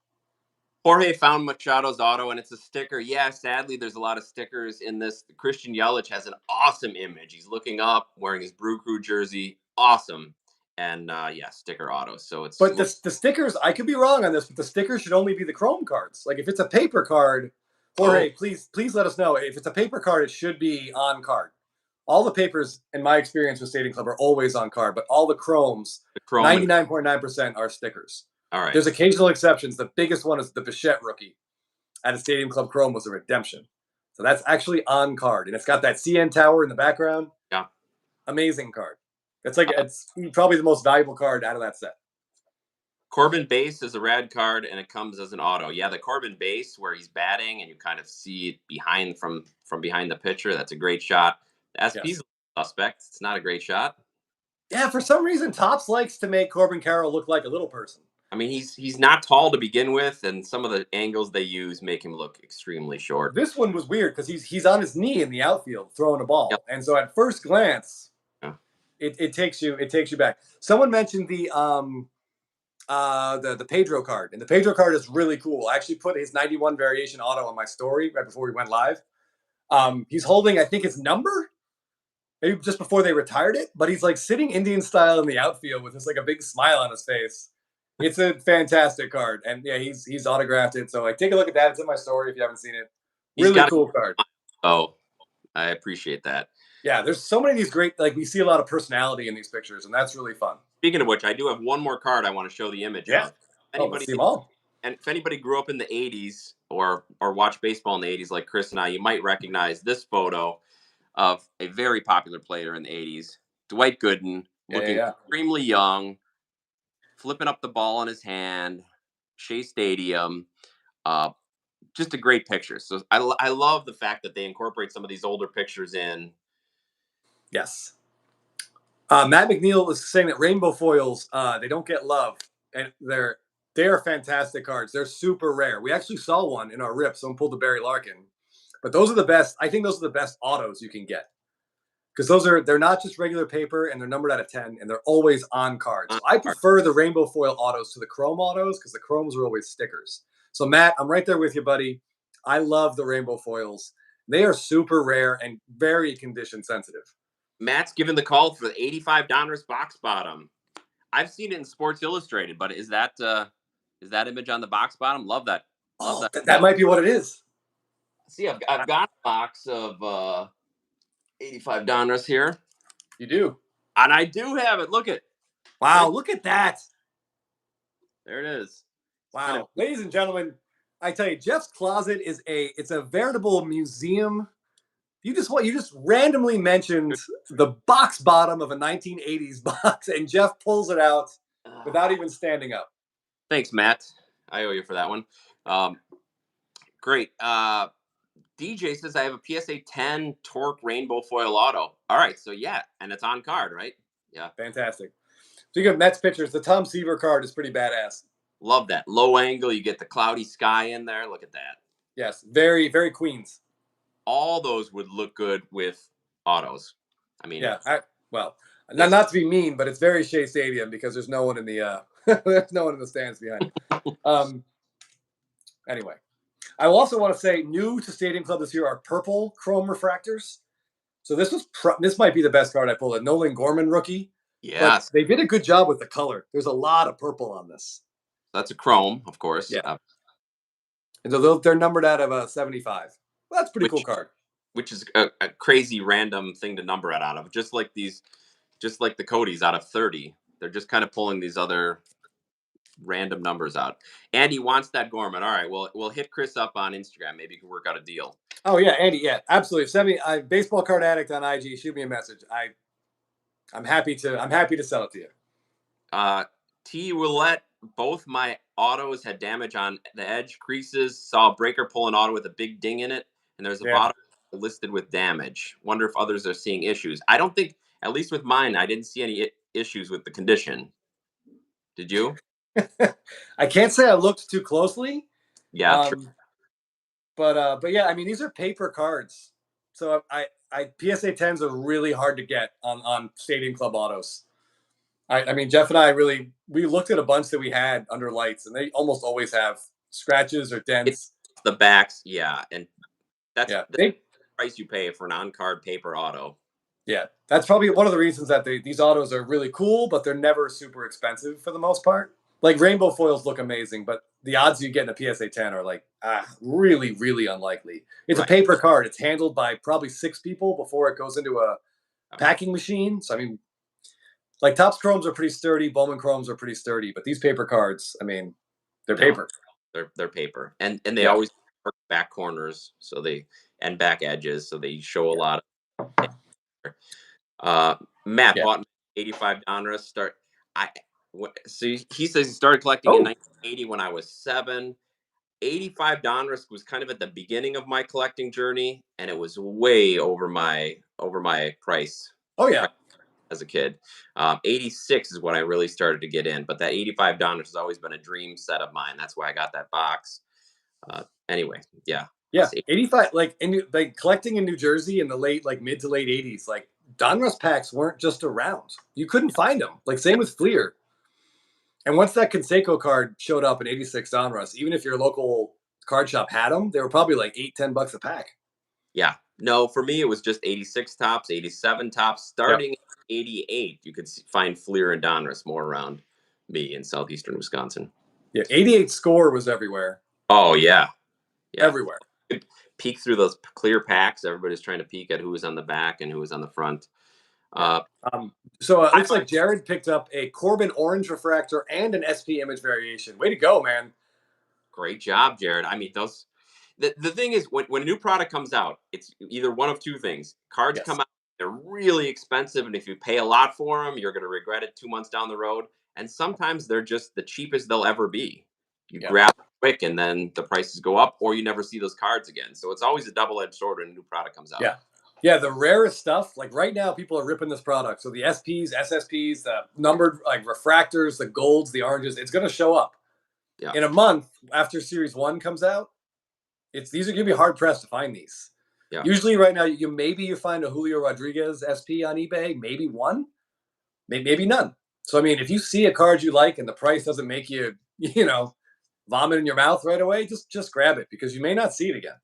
Jorge found Machado's auto and it's a sticker. Yeah, sadly, there's a lot of stickers in this. Christian Yelich has an awesome image. He's looking up, wearing his Brew Crew jersey. Awesome. And yeah, sticker auto. So it's But the stickers, I could be wrong on this, but the stickers should only be the Chrome cards. Like if it's a paper card, oh, Jorge, please let us know. If it's a paper card, it should be on card. All the papers, in my experience with Stadium Club, are always on card, but all the Chromes, the chrome and 99.9% are stickers. all right. There's occasional exceptions. The biggest one is the Bichette rookie at a Stadium Club Chrome was a redemption. So that's actually on card. And it's got that CN tower in the background. Yeah. Amazing card. Uh, It's probably the most valuable card out of that set. Corbin base is a rad card and it comes as an auto. Yeah, the Corbin base where he's batting and you kind of see it behind from behind the pitcher. That's a great shot. The SP's Yes. suspect. It's not a great shot. Yeah, for some reason, Topps likes to make Corbin Carroll look like a little person. I mean, he's not tall to begin with, and some of the angles they use make him look extremely short. This one was weird because he's on his knee in the outfield throwing a Yep. ball, and so at first glance, Yeah. it takes you back. Someone mentioned the Pedro card, and the Pedro card is really cool. I actually put his 91 variation auto on my story right before we went live. He's holding, I think, his number, maybe just before they retired it, but he's like sitting Indian style in the outfield with just like a big smile on his face. It's a fantastic card, and yeah, he's autographed it. So like, take a look at that. It's in my story if you haven't seen it. He's Really got. cool card. Oh, I appreciate that. Yeah, there's so many of these great. Like we see a lot of personality in these pictures, and that's really fun. Speaking of which, I do have one more card I want to show the image Yeah. of. Oh, let's Anybody see them all. and if anybody grew up in the '80s or watched baseball in the '80s like Chris and I, you might recognize this photo of a very popular player in the '80s, Dwight Gooden, Yeah, yeah, looking yeah. extremely young, flipping up the ball in his hand, Shea Stadium. Uh, just a great picture. So I love the fact that they incorporate some of these older pictures in. Yes. Matt McNeil is saying that rainbow foils they don't get love, and they are fantastic cards. They're super rare. We actually saw one in our rip. Someone pulled the Barry Larkin, but those are the best. I think those are the best autos you can get because they're not just regular paper and they're numbered out of 10 and they're always on card. So I prefer the rainbow foil autos to the chrome autos because the chromes are always stickers. So Matt, I'm right there with you, buddy. I love the rainbow foils. They are super rare and very condition sensitive. Matt's given the call for the $85 box bottom. I've seen it in Sports Illustrated, but is that image on the box bottom? Love that. Love Oh, that. that might be what it is. See, I've got a box of $85 here, You do. and I do have it. Look at Wow, right look at that. there. It is. Kind of Wow. Ladies and gentlemen, I tell you, Jeff's closet is it's a veritable museum. You just randomly mentioned the box bottom of a 1980s box, and Jeff pulls it out without even standing up. Thanks, Matt. I owe you for that one. Great. DJ says I have a PSA 10 Torque Rainbow Foil Auto. All right, so yeah, and it's on card, right? Yeah, Fantastic. Speaking of Mets pitchers, the Tom Seaver card is pretty badass. love that low angle. You get the cloudy sky in there. Look at that. Yes, very, very Queens. All those would look good with autos. I mean, Yeah. Not to be mean, but it's very Shea Stadium because there's no one in the there's no one in the stands behind it. Anyway, I also want to say new to Stadium Club this year are purple chrome refractors. So this might be the best card I pulled. A Nolan Gorman rookie. But yes, they did a good job with the color. There's a lot of purple on this. that's a chrome, of course. Yeah. And so they're numbered out of 75. Well, that's a pretty cool card. Which is a crazy random thing to number it out of. Just like the Cody's out of 30. They're just kind of pulling these other random numbers out. Andy wants that Gorman. All right, we'll hit Chris up on Instagram. Maybe you can work out a deal. Oh yeah, Andy. Yeah, absolutely. Send me baseball card addict on IG. Shoot me a message. I'm happy to sell it to you. T Willette, both my autos had damage on the edge creases. Saw a breaker pull an auto with a big ding in it, and there's a bottom listed with damage. Wonder if others are seeing issues. I don't think, at least with mine, I didn't see any issues with the condition. Did you? I can't say I looked too closely. Yeah. But yeah, I mean these are paper cards, so I PSA 10s are really hard to get on Stadium Club autos. I mean Jeff and I we looked at a bunch that we had under lights, and they almost always have scratches or dents. It's the backs, yeah, and that's the price you pay for an on-card paper auto. Yeah, that's probably one of the reasons that these autos are really cool, but they're never super expensive for the most part. Like rainbow foils look amazing, but the odds you get in a PSA 10 are like really, really unlikely. It's a paper card. It's handled by probably 6 people before it goes into a packing machine. So I mean, like Topps Chromes are pretty sturdy, Bowman Chromes are pretty sturdy, but these paper cards, I mean, they're paper. They're paper, and they always work back corners, so and back edges, so they show a lot of. Matt bought $85. So he says he started collecting in 1980 when I was 7. $85 was kind of at the beginning of my collecting journey, and it was way over my price. Oh yeah. As a kid, 86 is when I really started to get in, but that $85 has always been a dream set of mine. That's why I got that box. Anyway, yeah, 85. Like collecting in New Jersey in the mid to late 80s, like Donruss packs weren't just around. You couldn't find them. Like same with Fleer. And once that Canseco card showed up in 86 Donruss, even if your local card shop had them, they were probably like $8-10 a pack. Yeah. No, for me, it was just 86 tops, 87 tops. Starting in 88, you could find Fleer and Donruss more around me in southeastern Wisconsin. Yeah, 88 score was everywhere. Oh, yeah. Everywhere. You could peek through those clear packs. Everybody's trying to peek at who was on the back and who was on the front. So it looks like Jared picked up a Corbin orange refractor and an SP image variation. Way to go, man. Great job, Jared. I mean, those... The thing is, when a new product comes out, it's either one of two things. Cards come out, they're really expensive, and if you pay a lot for them, you're going to regret it 2 months down the road. And sometimes they're just the cheapest they'll ever be. You grab it quick, and then the prices go up, or you never see those cards again. So it's always a double-edged sword when a new product comes out. Yeah, the rarest stuff, like right now, people are ripping this product. So the SPs, SSPs, the numbered refractors, the golds, the oranges, it's going to show up. In a month after Series 1 comes out. These are going to be hard pressed to find these. Usually right now, you find a Julio Rodriguez SP on eBay, maybe one, maybe none. So I mean, if you see a card you like and the price doesn't make you, vomit in your mouth right away, just grab it because you may not see it again.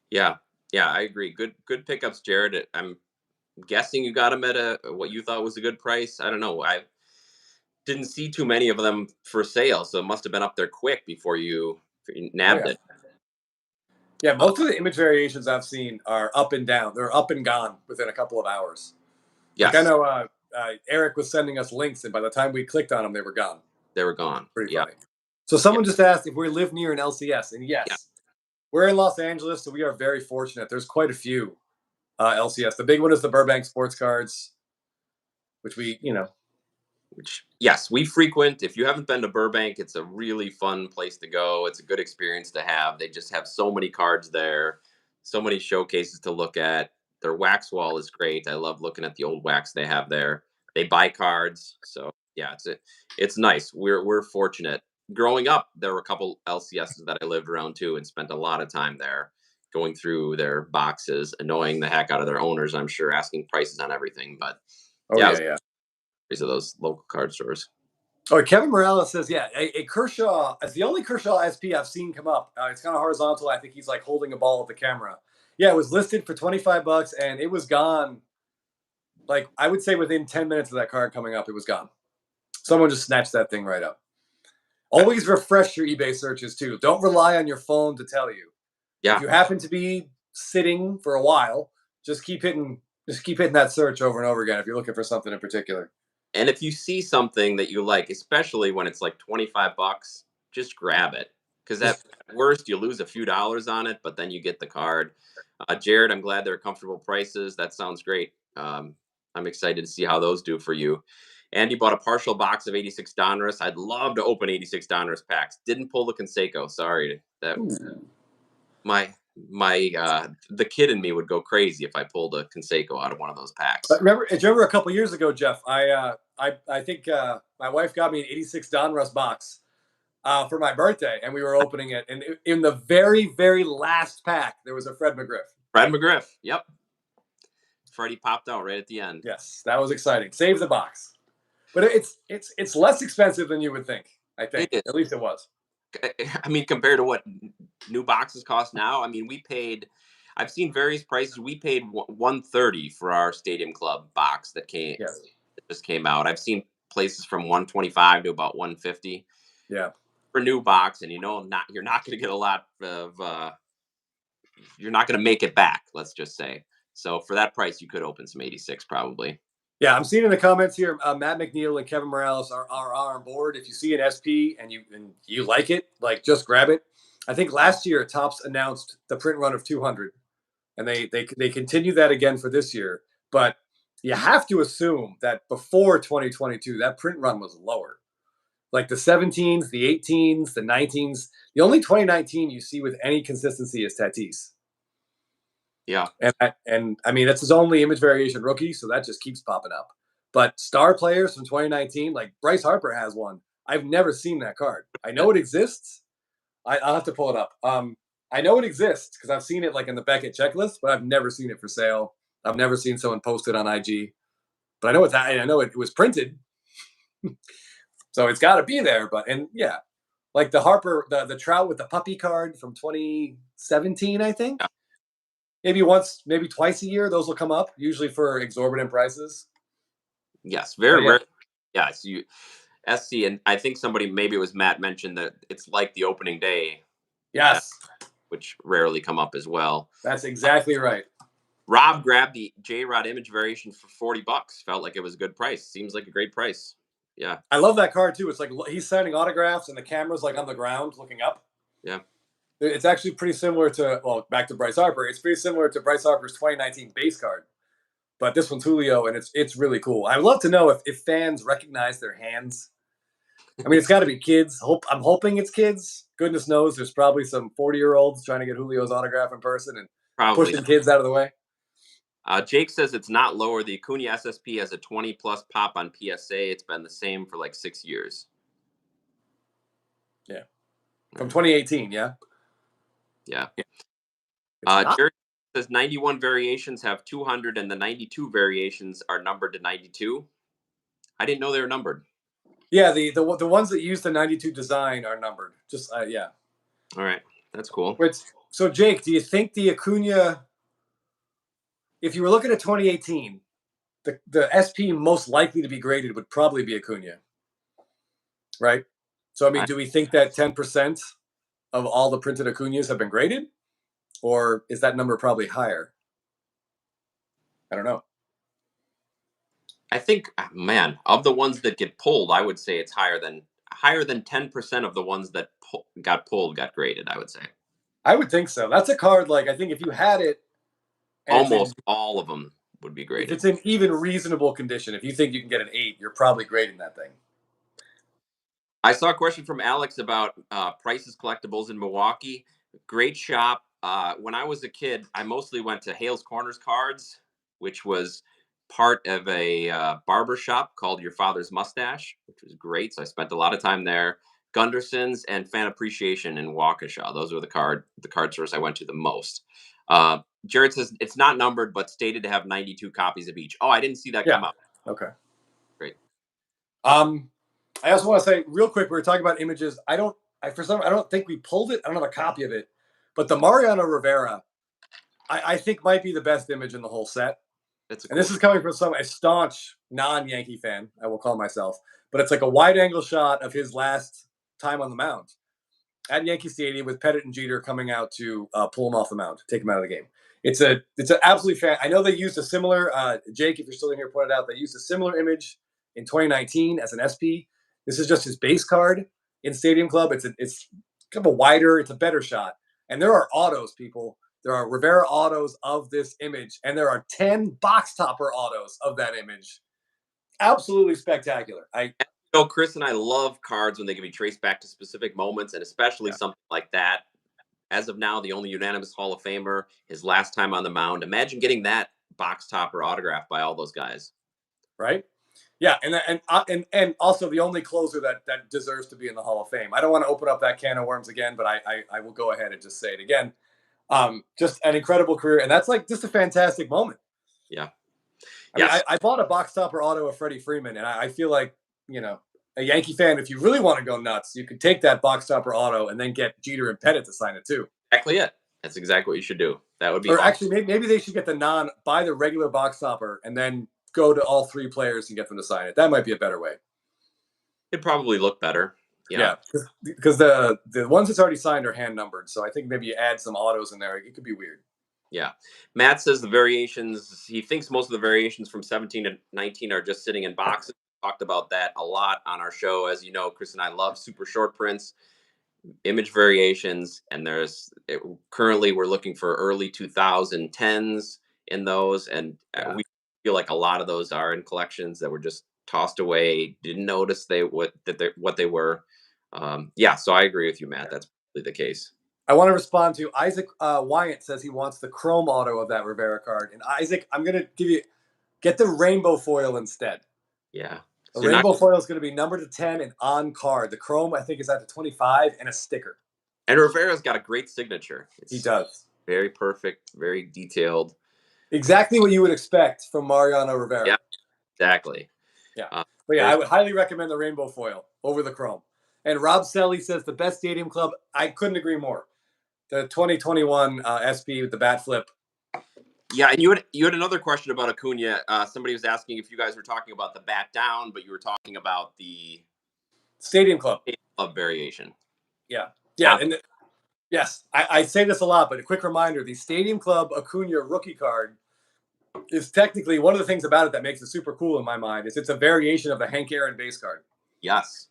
Yeah, I agree. Good pickups, Jared. I'm guessing you got them at a what you thought was a good price. I don't know. I didn't see too many of them for sale, so it must have been up there quick before you Oh nabbed yeah. it. Yeah, Uh, most of the image variations I've seen are up and down. They're up and gone within a couple of hours. Like I yes, know Eric was sending us links, and by the time we clicked on them, they were gone. they were gone. Pretty Yeah, funny. So yeah, someone just asked if we live near an LCS, and yeah. yes, we're in Los Angeles, so we are very fortunate. There's quite a few LCS. The big one is the Burbank Sports Cards, which we. Which, yes, we frequent. If you haven't been to Burbank, it's a really fun place to go. It's a good experience to have. They just have so many cards there, so many showcases to look at. Their wax wall is great. I love looking at the old wax they have there. They buy cards, so yeah, it's nice. We're fortunate. Growing up, there were a couple LCSs that I lived around too, and spent a lot of time there, going through their boxes, annoying the heck out of their owners. I'm sure, asking prices on everything, but Oh yeah, yeah, yeah. of those local card stores. Oh, Kevin Morales says, yeah, a Kershaw. It's the only Kershaw SP I've seen come up. It's kind of horizontal. I think he's like holding a ball with the camera. Yeah, it was listed for $25, and it was gone. Like I would say, within 10 minutes of that card coming up, it was gone. Someone just snatched that thing right up. Always refresh your eBay searches too. Don't rely on your phone to tell you. If Yeah. you happen to be sitting for a while, just keep hitting that search over and over again if you're looking for something in particular. And if you see something that you like, especially when it's like 25 bucks, just grab it. Because at worst, you lose a few dollars on it, but then you get the card. Jared, I'm glad they're comfortable prices. That sounds great. I'm excited to see how those do for you. Andy bought a partial box of 86 Donruss. I'd love to open 86 Donruss packs. Didn't pull the Conseco. Sorry. That Ooh. my the kid in me would go crazy if I pulled a Conseco out of one of those But packs. remember a couple years ago, Jeff, I think my wife got me an '86 Donruss box for my birthday, and we were opening it, and in the very last pack, there was a Fred McGriff. Fred McGriff. Yep. Freddie popped out right at the end. Yes, that was exciting. Save the box, but it's less expensive than you would think. I It think, is. at least it was. I mean, compared to what new boxes cost now, I mean, we paid. I've seen various prices. We paid 130 for our Stadium Club box Yes. that just came out. I've seen places from 125 to about 150 Yeah. for new box, and you're not going to get a lot of. You're not going to make it back. Let's just say. So for that price, you could open some 86 probably. Yeah, I'm seeing in the comments here, Matt McNeil and Kevin Morales are on board. If you see an SP and you like it, like just grab it. I think last year Topps announced the print run of 200, and they continue that again for this year. But you have to assume that before 2022, that print run was lower. Like the 17s, the 18s, the 19s. The only 2019 you see with any consistency is Tatis. Yeah. And I mean, that's his only image variation rookie, so that just keeps popping up. But star players from 2019, like Bryce Harper has one. I've never seen that card. I know it exists. I'll have to pull it up. I know it exists because I've seen it like in the Beckett checklist, but I've never seen it for sale. I've never seen someone post it on IG. But I know it was printed, so it's got to be there. But and yeah, like the Harper, the Trout with the puppy card from 2017, I think. Yeah. Maybe once, maybe twice a year, those will come up, usually for exorbitant prices. Yes. But Very yeah, rare. Yes. You SC, and I think somebody, maybe it was Matt, mentioned that it's like the opening day, uh, yes, which rarely come up as well. that's exactly right. Rob grabbed the J Rod image variation for 40 bucks. Felt like it was a good price. Seems like a great price. Yeah. I love that card too. It's like he's signing autographs and the camera's like on the ground looking up. Yeah. It's actually pretty similar to, well, back to Bryce Harper. It's pretty similar to Bryce Harper's 2019 base card, but this one's Julio, and it's really cool. I'd love to know if fans recognize their hands. I mean, it's got to be kids. I'm hoping it's kids. Goodness knows, there's probably some 40-year-olds trying to get Julio's autograph in person and Probably. pushing kids out of the way. Jake says it's not lower. The Acuna SSP has a 20 plus pop on PSA. It's been the same for like 6 years. Yeah. From 2018, yeah? Yeah. Not. Jared says 91 variations have 200, and the 92 variations are numbered to 92. I didn't know they were numbered. Yeah, the ones that use the 92 design are numbered. Just yeah. All right. That's cool. So Jake, do you think the Acuna if you were looking at 2018, the SP most likely to be graded would probably be Acuna, right? So I mean, I, do we think that 10% of all the printed Acunas have been graded, or is that number probably higher? I don't know. I think, man, of the ones that get pulled, I would say it's higher than 10% of the ones that got pulled got graded. I would say I would think so. That's a card like I think if you had it and almost all of them would be if graded. it's in even reasonable condition, if you think you can get an 8, you're probably grading that thing. I saw a question from Alex about Price's Collectibles in Milwaukee. Great shop. When I was a kid, I mostly went to Hale's Corners Cards, which was part of a barber shop called Your Father's Mustache, which was great. So I spent a lot of time there. Gunderson's and Fan Appreciation in Waukesha. Those were the card stores I went to the most. Jared says it's not numbered, but stated to have 92 copies of each. Oh, I didn't see that Yeah. come out. Okay. Great. I also want to say real quick, we were talking about images. I don't think we pulled it. I don't have a copy of it, but the Mariano Rivera, I think might be the best image in the whole set. This is coming from a staunch non-Yankee fan, I will call myself, but it's like a wide-angle shot of his last time on the mound at Yankee Stadium with Pettit and Jeter coming out to pull him off the mound, take him out of the game. It's an absolutely fan. I know they used a similar Jake, if you're still in here, pointed out they used a similar image in 2019 as an SP. This is just his base card in Stadium Club. It's kind of a wider, it's a better shot, and there are autos, people. There are Rivera autos of this image, and there are 10 box topper autos of that image. Absolutely spectacular. Chris and I love cards when they can be traced back to specific moments, and especially something like that. As of now, the only unanimous Hall of Famer, his last time on the mound. Imagine getting that box topper autographed by all those guys. Right? Yeah, and also the only closer that deserves to be in the Hall of Fame. I don't want to open up that can of worms again, but I will go ahead and just say it again. Just an incredible career, and that's like just a fantastic moment. Yeah. I mean, I bought a box topper auto of Freddie Freeman, and I feel like, a Yankee fan, if you really want to go nuts, you could take that box topper auto and then get Jeter and Pettit to sign it too. Exactly it. That's exactly what you should do. That would be Or awesome. Actually, maybe they should get buy the regular box topper and then go to all 3 players and get them to sign it. That might be a better way. It'd probably look better. Yeah, because the ones that's already signed are hand numbered. So I think maybe you add some autos in there. It could be weird. Yeah. Matt says the variations, he thinks most of the variations from 17 to 19 are just sitting in boxes. We talked about that a lot on our show. As you know, Chris and I love super short prints, image variations, and currently we're looking for early 2010s in those, and we feel like a lot of those are in collections that were just tossed away, didn't notice what they were. So I agree with you, Matt. That's probably the case. I want to respond to Isaac Wyatt says he wants the chrome auto of that Rivera card. And Isaac, I'm going to get the rainbow foil instead. Yeah. The rainbow foil is going to be numbered to 10 and on card. The chrome, I think, is at the 25 and a sticker. And Rivera's got a great signature. He does. Very perfect, very detailed. Exactly what you would expect from Mariano Rivera. Yeah, exactly. Yeah. But yeah, I would highly recommend the rainbow foil over the chrome. And Rob Selly says the best Stadium Club. I couldn't agree more. The 2021 SP with the bat flip. Yeah, and you had another question about Acuna. Somebody was asking if you guys were talking about the bat down, but you were talking about the Stadium Club variation. Yeah. And yes, I say this a lot, but a quick reminder: the Stadium Club Acuna rookie card is technically one of the things about it that makes it super cool in my mind. It's a variation of the Hank Aaron base card. Yes.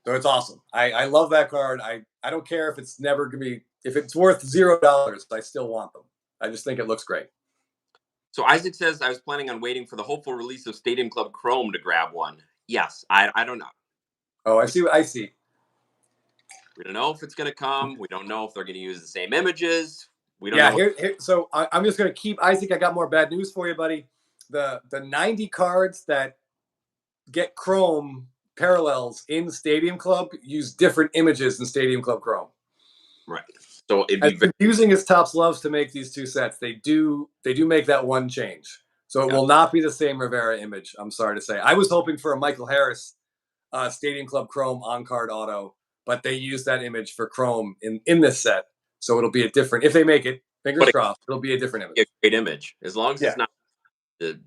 So it's awesome. I love that card. I don't care if it's never going to be, if it's worth $0, I still want them. I just think it looks great. So Isaac says, I was planning on waiting for the hopeful release of Stadium Club Chrome to grab one. Yes, I don't know. Oh, I see. We don't know if it's going to come. We don't know if they're going to use the same images. We don't know. So I'm just going to keep, Isaac, I got more bad news for you, buddy. The 90 cards that get Chrome parallels in Stadium Club use different images in Stadium Club Chrome. Right. So as confusing as Topps loves to make these two sets, they do make that one change. So it will not be the same Rivera image. I'm sorry to say. I was hoping for a Michael Harris Stadium Club Chrome on-card auto, but they use that image for Chrome in this set. So it'll be a different, if they make it, fingers crossed, it'll be a different image. A great image. As long as it's not the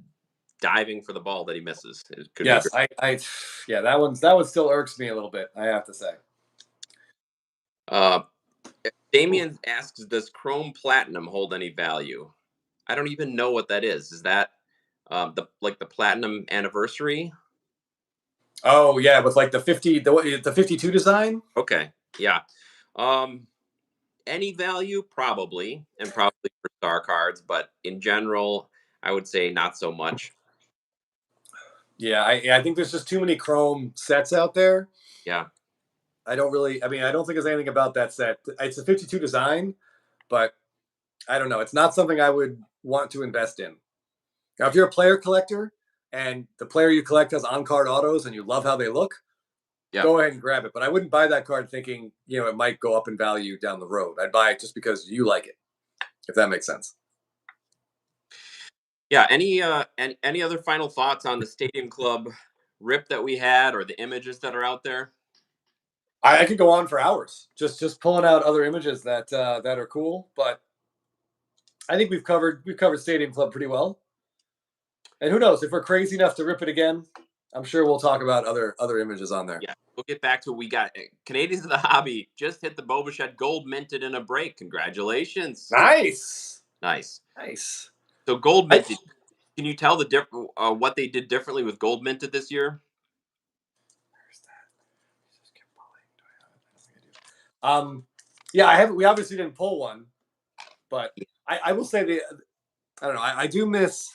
diving for the ball that he misses. It could be Yes, great. yeah, that one still irks me a little bit, I have to say. Uh, Ooh. Damien asks, "Does Chrome Platinum hold any value?" I don't even know what that is. Is that the platinum anniversary? Oh yeah, with like the 52 design. Okay, yeah. Um, any value probably, and probably for star cards, but in general, I would say not so much. Yeah, I think there's just too many Chrome sets out there. Yeah, I don't really. I mean, I don't think there's anything about that set. It's a 52 design, but I don't know. It's not something I would want to invest in. Now, if you're a player collector and the player you collect has on-card autos and you love how they look, yeah, go ahead and grab it. But I wouldn't buy that card thinking it might go up in value down the road. I'd buy it just because you like it, if that makes sense. yeah. Any other final thoughts on the Stadium Club rip that we had, or the images that are out there? I could go on for hours just pulling out other images that are cool, but I think we've covered Stadium Club pretty well. And who knows if we're crazy enough to rip it again? I'm sure we'll talk about other images on there. Yeah, we'll get back to, we got Canadians of the Hobby just hit the Boba gold minted in a break. Congratulations. Nice, Nice. nice. So gold I, minted. Can you tell the what they did differently with gold minted this year? um, yeah, I haven't. We obviously didn't pull one, but I will say I don't know. I do miss.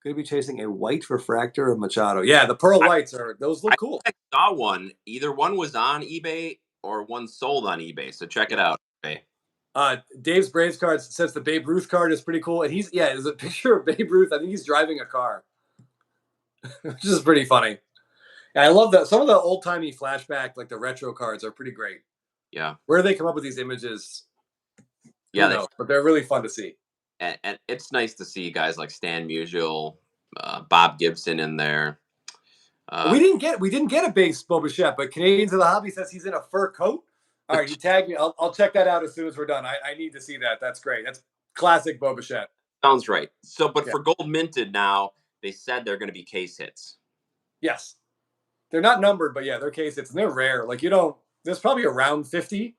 Could be chasing a white refractor of Machado. Yeah, the pearl I, whites are those I look cool. think I saw one. Either one was on eBay or one sold on eBay. So check it Yeah. out. Okay. Dave's Braves card says the Babe Ruth card is pretty cool, and there's a picture of Babe Ruth. I think he's driving a car, which is pretty funny. And I love that some of the old timey flashback, like the retro cards, are pretty great. Yeah. Where do they come up with these images? Who Yeah. They, knows? But they're really fun to see. and it's nice to see guys like Stan Musial, Bob Gibson in there. We didn't get a base Boba but Canadians of the Hobby says he's in a fur coat. All right, he tagged me. I'll check that out as soon as we're done. I need to see that. That's great. That's classic Boba. Sounds right. So, but Yeah. for gold minted now, they said they're going to be case hits. Yes. They're not numbered, but yeah, they're case hits and they're rare. Like you don't. There's probably around 50.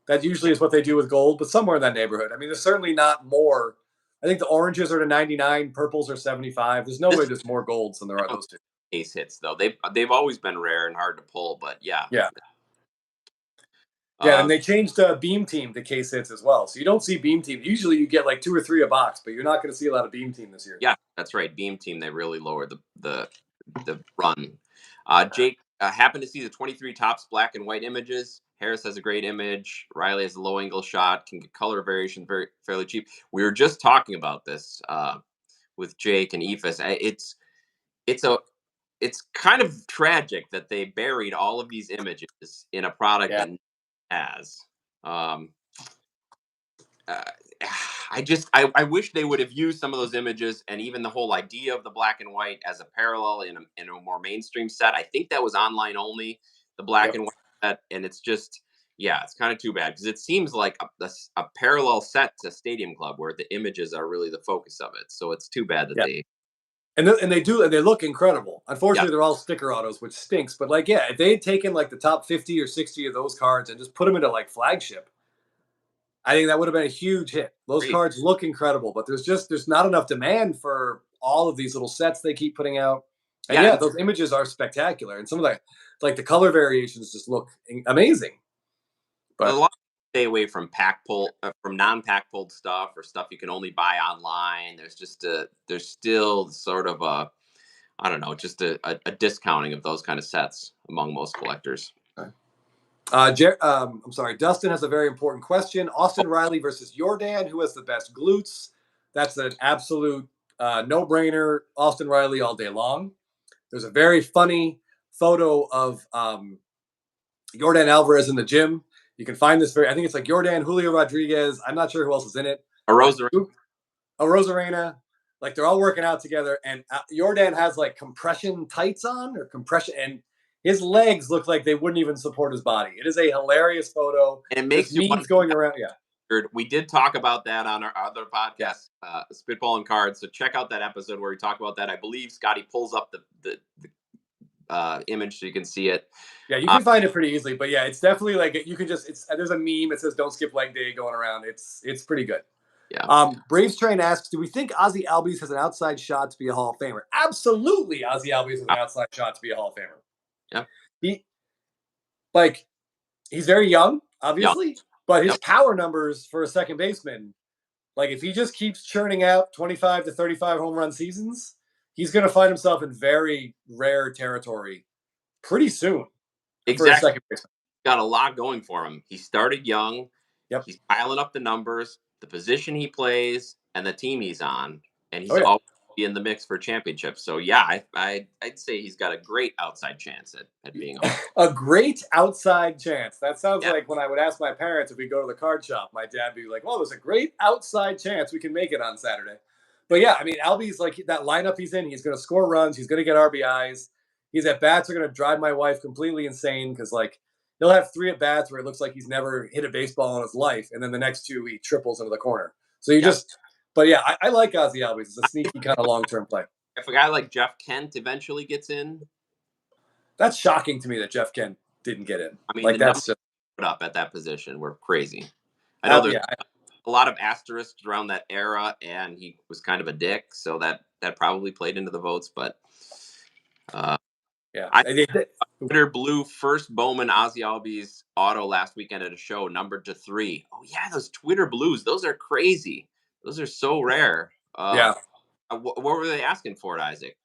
That usually is what they do with gold, but somewhere in that neighborhood. I mean, there's certainly not more. I think the oranges are to 99, purples are 75. There's no way This there's more golds than there are those two. case hits though. They've always been rare and hard to pull, but yeah. Yeah. Yeah, and Um, they changed Beam Team to case hits as well. So you don't see Beam Team. Usually you get like 2 or 3 a box, but you're not going to see a lot of Beam Team this year. yeah, that's right. Beam Team, they really lowered the run. Jake happened to see the 23 tops black and white images. Harris has a great image. Riley has a low angle shot. Can get color variation fairly cheap. We were just talking about this with Jake and Ephus. It's a it's kind of tragic that they buried all of these images in a product Yeah. that has. Um, uh, I wish they would have used some of those images and even the whole idea of the black and white as a parallel in a more mainstream set. I think that was online only, the black Yep. and white set, and it's just, yeah, it's kind of too bad because it seems like a parallel set to Stadium Club where the images are really the focus of it. So it's too bad that Yeah. they, And they look incredible. yeah, Unfortunately, they're all sticker autos, which stinks. But like, yeah, if they had taken like the top 50 or 60 of those cards and just put them into like flagship, I think that would have been a huge hit. Those great. cards look incredible, but there's not enough demand for all of these little sets they keep putting out. And Yeah, yeah, and those images are spectacular, and some of the color variations just look amazing. a But lot stay away from from non-pack pulled stuff or stuff you can only buy online. There's still sort of a, I don't know, just a discounting of those kind of sets among most collectors. I'm sorry, Dustin has a very important question. Austin Riley versus Jordan, who has the best glutes? That's an absolute no-brainer. Austin Riley all day long. There's a very funny photo of Jordan Alvarez in the gym. You can find this I think it's like Jordan, Julio Rodriguez. I'm not sure who else is in it. A Rosa, Rosarena. Like they're all working out together, and Jordan has like compression tights on or compression, and his legs look like they wouldn't even support his body. It is a hilarious photo. and it There's makes you memes wonder going around. Yeah. We did talk about that on our other podcast, Spitball and Cards. So check out that episode where we talk about that. I believe Scotty pulls up the image so you can see it. Yeah, you can find it pretty easily, but yeah, it's definitely like you can just. It's there's a meme that says "Don't skip leg day" going around. It's pretty good. Yeah. Braves Train asks, do we think Ozzy Albies has an outside shot to be a Hall of Famer? Absolutely, Ozzy Albies has an outside shot to be a Hall of Famer. Yeah. He like he's very young, Yeah. obviously, but his Yep. power numbers for a second baseman, like if he just keeps churning out 25 to 35 home run seasons, he's going to find himself in very rare territory pretty soon for a Exactly. second baseman. Got a lot going for him. He started young. Yep. He's piling up the numbers, the position he plays, and the team he's on, and Oh he's yeah. always in the mix for championships. So yeah, I'd say he's got a great outside chance at being a A great outside chance. That sounds yeah. like when I would ask my parents if we go to the card shop, my dad would be like, "Well, there's a great outside chance we can make it on Saturday." But yeah, I mean, Albie's like that lineup he's in. He's going to score runs. He's going to get RBIs. His at bats are going to drive my wife completely insane because like he'll have 3 at bats where it looks like he's never hit a baseball in his life, and then the next 2 he triples into the corner. So you Yeah. just, but yeah, I like Ozzy Albies. It's a sneaky kind of long-term play. If a guy like Jeff Kent eventually gets in, That's shocking to me that Jeff Kent didn't get in. I mean, Like the numbers that's just, put up at that position were crazy. I know there's yeah. a lot of asterisks around that era, and he was kind of a dick, so that probably played into the votes. But Yeah. I Twitter Blue first Bowman Ozzy Albies auto last weekend at a show, numbered to 3. Oh yeah, those Twitter Blues, those are crazy. Those are so rare. Yeah. What were they asking for it, Isaac?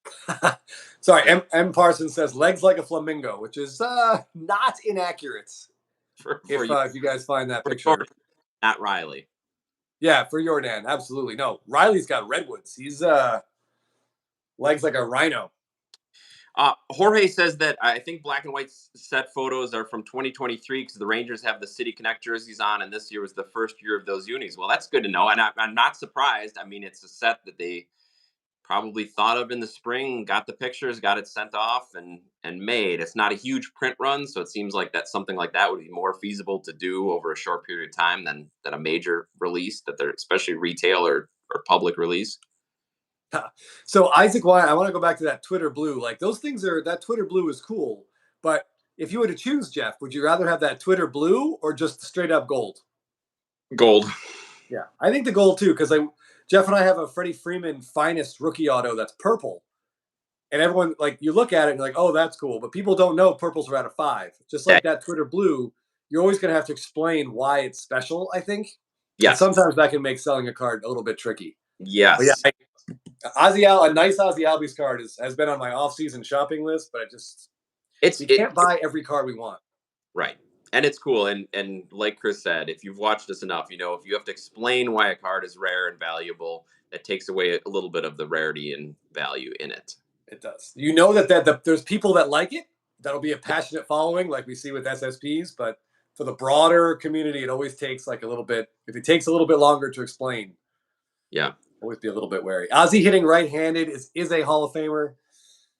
Sorry, M. Parsons says legs like a flamingo, which is not inaccurate. For If you guys find that for picture, not Riley. yeah, for Jordan, absolutely. No, Riley's got redwoods. He's legs like a rhino. Jorge says that I think black and white set photos are from 2023 because the Rangers have the City Connect jerseys on, and this year was the first year of those unis. Well, that's good to know, and I'm not surprised. I mean, it's a set that they probably thought of in the spring, got the pictures, got it sent off, and made. It's not a huge print run, so it seems like that something like that would be more feasible to do over a short period of time than a major release that they're especially retail or public release. So Isaac, why I want to go back to that Twitter blue. Like those things are that Twitter blue is cool, but if you were to choose, Jeff, would you rather have that Twitter blue or just straight up gold? Gold. Yeah, I think the gold too, because Jeff and I have a Freddie Freeman finest rookie auto that's purple, and everyone like you look at it and you're like, oh, that's cool, but people don't know purples are out of 5. Just like that Twitter blue, you're always going to have to explain why it's special. I think, and Yes. sometimes that can make selling a card a little bit tricky. Yes. But yeah, a nice Ozzy Albies card has been on my off-season shopping list, but we can't buy every card we want. Right. And it's cool. And like Chris said, if you've watched us enough, you know, if you have to explain why a card is rare and valuable, that takes away a little bit of the rarity and value in it. It does. You know that there's people that like it. That'll be a passionate following, like we see with SSPs. But for the broader community, it always takes like a little bit. If it takes a little bit longer to explain, yeah, always be a little bit wary. Ozzy hitting right-handed is a Hall of Famer,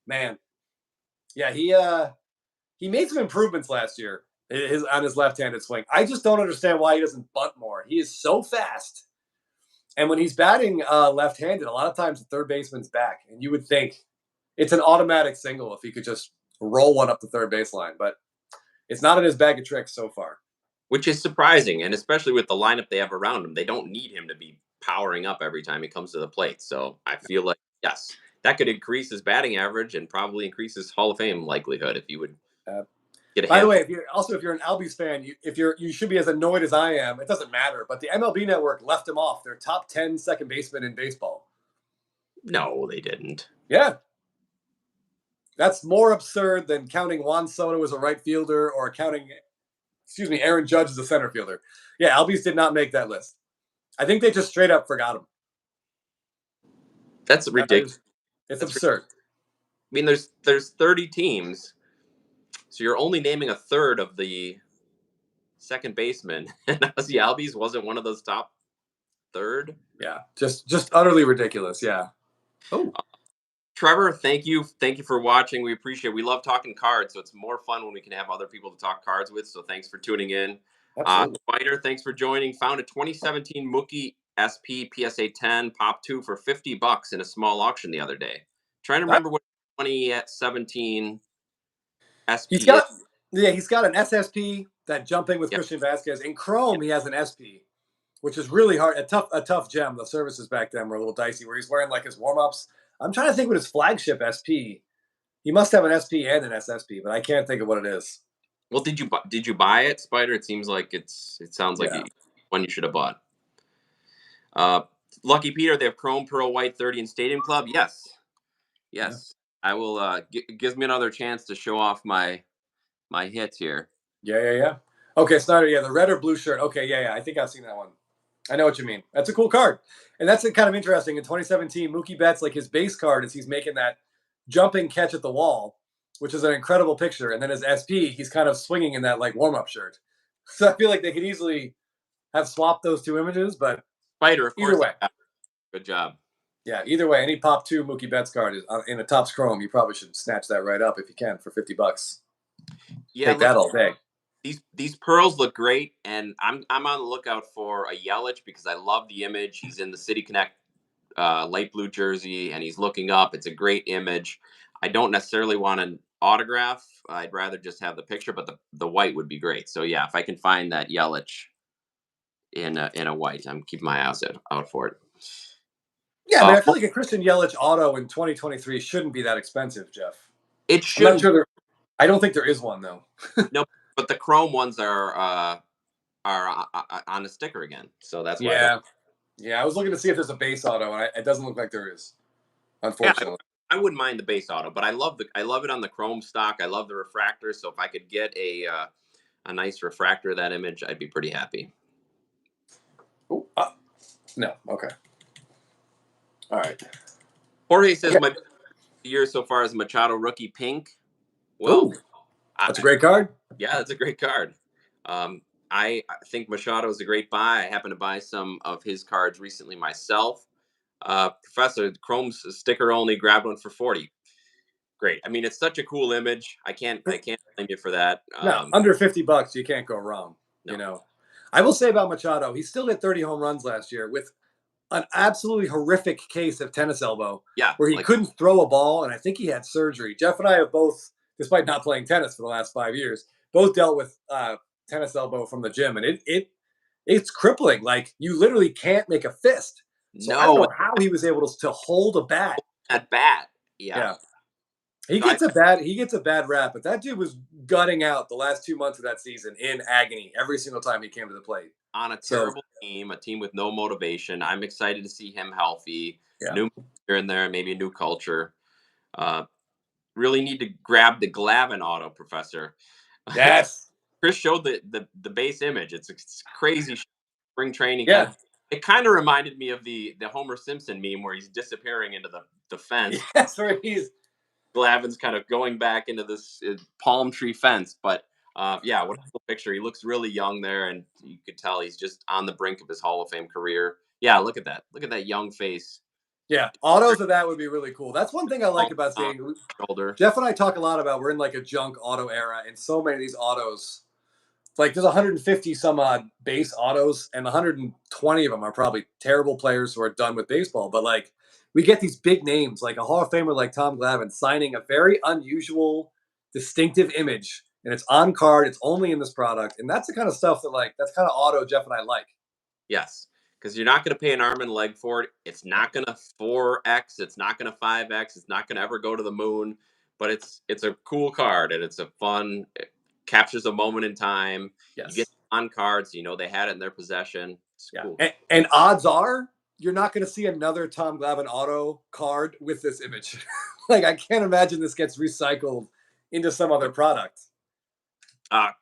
man. Yeah, he made some improvements last year on his left-handed swing. I just don't understand why he doesn't bunt more. He is so fast, and when he's batting left-handed, a lot of times the third baseman's back, and you would think it's an automatic single if he could just roll one up the third baseline, but it's not in his bag of tricks so far. Which is surprising, and especially with the lineup they have around him, they don't need him to be powering up every time he comes to the plate. So I feel like, yes, that could increase his batting average and probably increase his Hall of Fame likelihood if he would get ahead. By the way, if you're an Albies fan, you should be as annoyed as I am. It doesn't matter, but the MLB Network left him off their top 10 second baseman in baseball. No, they didn't. Yeah. That's more absurd than counting Juan Soto as a right fielder or counting, Aaron Judge as a center fielder. Yeah, Albies did not make that list. I think they just straight up forgot him. That's ridiculous. It's absurd. I mean, there's 30 teams, so you're only naming a third of the second baseman, and Ozzy Albies wasn't one of those top third. Yeah, just utterly ridiculous. Yeah. Oh. Trevor, thank you for watching. We appreciate it. We love talking cards, so it's more fun when we can have other people to talk cards with. So thanks for tuning in. Absolutely. Spider, thanks for joining. Found a 2017 Mookie SP PSA 10 Pop 2 for $50 in a small auction the other day. Trying to That- remember what 2017 He's SP is. got yeah, he's got an SSP, that jumping with Yep, Christian Vasquez. In yep. Chrome, he has an SP, which is really hard. A tough gem. The services back then were a little dicey. Where he's wearing like his warm ups. I'm trying to think what his flagship SP. He must have an SP and an SSP, but I can't think of what it is. Well, did you buy it, Spider? It seems like it sounds like Yeah, one you should have bought. Uh, Lucky Peter, they have Chrome Pearl White 30 in Stadium Club. Yes, yeah, yes. I will. Gives me another chance to show off my hits here. yeah. Okay, Snyder. Yeah, the red or blue shirt. Okay, yeah. I think I've seen that one. I know what you mean. That's a cool card, and that's kind of interesting. In 2017, Mookie Betts, like his base card is he's making that jumping catch at the wall, which is an incredible picture, and then his SP, he's kind of swinging in that like warm up shirt. So I feel like they could easily have swapped those two images, but Spider, of either course. way, Good job. yeah, either way, any pop two Mookie Betts card is in a Topps Chrome. You probably should snatch that right up if you can for $50. Yeah, Take look, that all day. these pearls look great, and I'm on the lookout for a Yelich because I love the image. He's in the City Connect light blue jersey, and he's looking up. It's a great image. I don't necessarily want an autograph. I'd rather just have the picture, but the white would be great. So yeah, if I can find that Yelich in a white, I'm keeping my eyes out for it. Yeah, but I feel Oh, like a Christian Yelich auto in 2023 shouldn't be that expensive, Jeff. it I'm not shouldn't. sure there. I don't think there is one though. No, but the chrome ones are on the sticker again. So that's why they're. Yeah, yeah. I was looking to see if there's a base auto, and it doesn't look like there is, Yeah, unfortunately. I wouldn't mind the base auto, but I love it on the chrome stock. I love the refractor. So if I could get a nice refractor of that image, I'd be pretty happy. Ooh, no, okay, all right. Jorge says Okay. my year so far is Machado rookie pink. Ooh, Well, I, that's a great card. yeah, that's a great card. Um, I think Machado is a great buy. I happen to buy some of his cards recently myself. Professor, Chrome's sticker only, grabbed one for 40. Great. I mean, it's such a cool image. I can't blame you for that. No, under $50, you can't go wrong. You No. know, I will say about Machado, he still hit 30 home runs last year with an absolutely horrific case of tennis elbow, Yeah, where he like couldn't throw a ball, and I think he had surgery. Jeff and I have both, despite not playing tennis for the last 5 years, both dealt with tennis elbow from the gym, and it's crippling. Like you literally can't make a fist. So I don't no, know how he was able to hold a bat. that bad. Yeah. Yeah, he So I gets a bad rap, but that dude was gutting out the last 2 months of that season in agony every single time he came to the plate. on a So terrible team, a team with no motivation. I'm excited to see him healthy. yeah, New here and there, maybe a new culture. Uh, really need to grab the Glavin auto, Professor. yes, Chris showed the base image. It's crazy spring training kind yeah, of. It kind of reminded me of the Homer Simpson meme where he's disappearing into the fence. yes, where he's Glavin's kind of going back into this palm tree fence, but yeah, what a cool picture. He looks really young there, and you could tell he's just on the brink of his Hall of Fame career. Yeah, look at that. Look at that young face. Yeah, autos of that would be really cool. That's one thing I like Palm about on seeing. shoulder. Jeff and I talk a lot about we're in like a junk auto era, and so many of these autos, like there's 150 some odd base autos, and 120 of them are probably terrible players who are done with baseball. But like we get these big names, like a Hall of Famer like Tom Glavine signing a very unusual, distinctive image, and it's on card. It's only in this product, and that's the kind of stuff that like that's kind of auto Jeff and I like. Yes, because you're not going to pay an arm and leg for it. It's not going to 4x. It's not going to 5x. It's not going to ever go to the moon. But it's a cool card, and it's a fun. It captures a moment in time. You get Yes. on cards. They had it in their possession. It's Yeah, cool. and odds are you're not going to see another Tom Glavine auto card with this image. Like I can't imagine this gets recycled into some other product.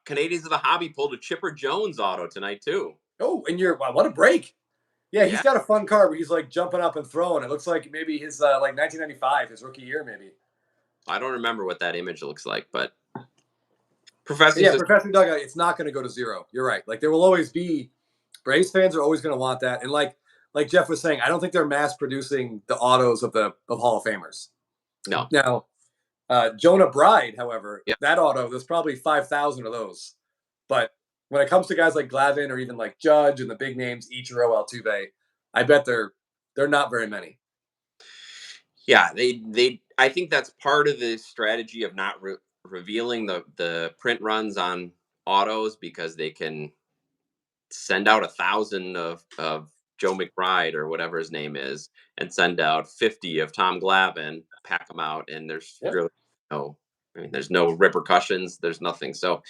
Canadians of the Hobby pulled a Chipper Jones auto tonight too. Oh, and wow, what a break! Yeah, he's Yeah, got a fun card where he's like jumping up and throwing. It looks like maybe his like 1995, his rookie year, maybe. I don't remember what that image looks like, but But Professor yeah, says, Professor Dugout, it's not going to go to zero. You're right. Like there will always be Braves fans are always going to want that, and like Jeff was saying, I don't think they're mass producing the autos of Hall of Famers. no. Now, Jonah Bride, however, Yeah, that auto, there's probably 5,000 of those. But When it comes to guys like Glavin or even like Judge and the big names, Ichiro, Altuve, I bet they're not very many. Yeah, they I think that's part of the strategy of not revealing the print runs on autos because they can send out 1,000 of Joe McBride or whatever his name is, and send out 50 of Tom Glavine, pack them out, and there's Yep. really no, I mean, there's no repercussions. There's nothing. So,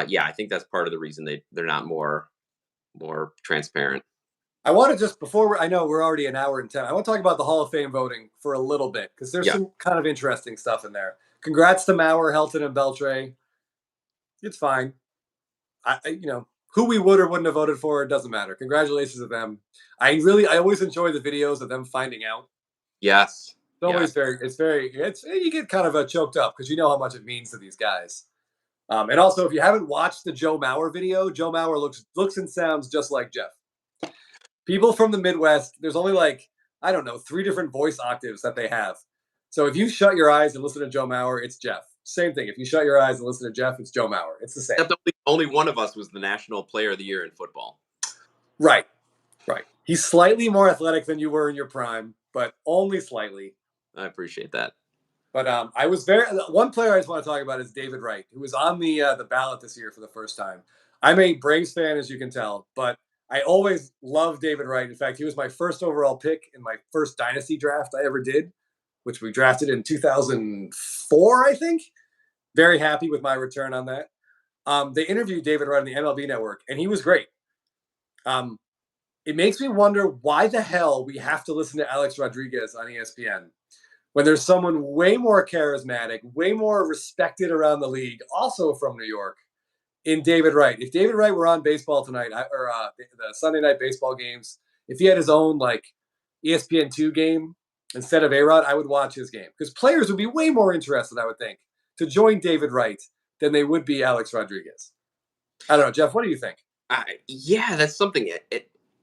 yeah, I think that's part of the reason they're not more transparent. I want to just I know we're already an hour and 10. I want to talk about the Hall of Fame voting for a little bit because there's Yeah, some kind of interesting stuff in there. Congrats to Mauer, Helton, and Beltre. It's fine. Who we would or wouldn't have voted for, it doesn't matter. Congratulations to them. I always enjoy the videos of them finding out. yes, It's yeah, always it's you get kind of choked up because you know how much it means to these guys. And also, if you haven't watched the Joe Mauer video, Joe Mauer looks and sounds just like Jeff. People from the Midwest, there's only like, I don't know, 3 different voice octaves that they have. So if you shut your eyes and listen to Joe Mauer, it's Jeff. Same thing. If you shut your eyes and listen to Jeff, it's Joe Mauer. It's the same. except only one of us was the national player of the year in football. Right. Right. He's slightly more athletic than you were in your prime, but only slightly. I appreciate that. But I was very one player I just want to talk about is David Wright, who was on the ballot this year for the first time. I'm a Braves fan, as you can tell, but I always loved David Wright. In fact, he was my first overall pick in my first dynasty draft I ever did, which we drafted in 2004, I think. Very happy with my return on that. They interviewed David Wright on the MLB Network, and he was great. Um, it makes me wonder why the hell we have to listen to Alex Rodriguez on ESPN when there's someone way more charismatic, way more respected around the league, also from New York, in David Wright. If David Wright were on baseball tonight, or the Sunday night baseball games, if he had his own like ESPN2 game instead of A-Rod, I would watch his game because players would be way more interested, I would think, to join David Wright than they would be Alex Rodriguez. I don't know, Jeff. What do you think? Yeah, that's something.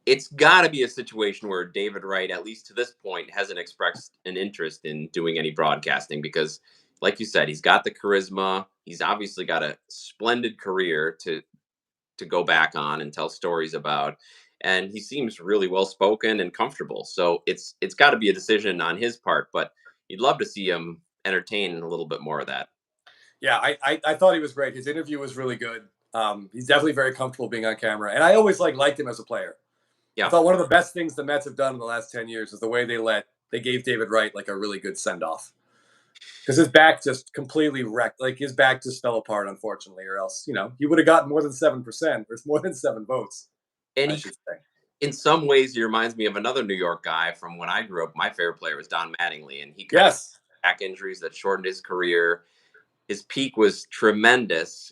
It's got to be a situation where David Wright, at least to this point, hasn't expressed an interest in doing any broadcasting because, like you said, he's got the charisma. He's obviously got a splendid career to go back on and tell stories about, and he seems really well spoken and comfortable. So it's got to be a decision on his part, but you'd love to see him entertain a little bit more of that. Yeah, I thought he was great. His interview was really good. He's definitely very comfortable being on camera, and I always liked him as a player. I Yeah. thought one of the best things the Mets have done in the last 10 years is the way they gave David Wright like a really good send off because his back just completely wrecked. Like his back just fell apart, unfortunately, or else he would have gotten more than 7% or more than 7 votes, And I he should say. in some ways he reminds me of another New York guy from when I grew up. My favorite player was Don Mattingly, and he kind of Yes, back injuries that shortened his career. His peak was tremendous,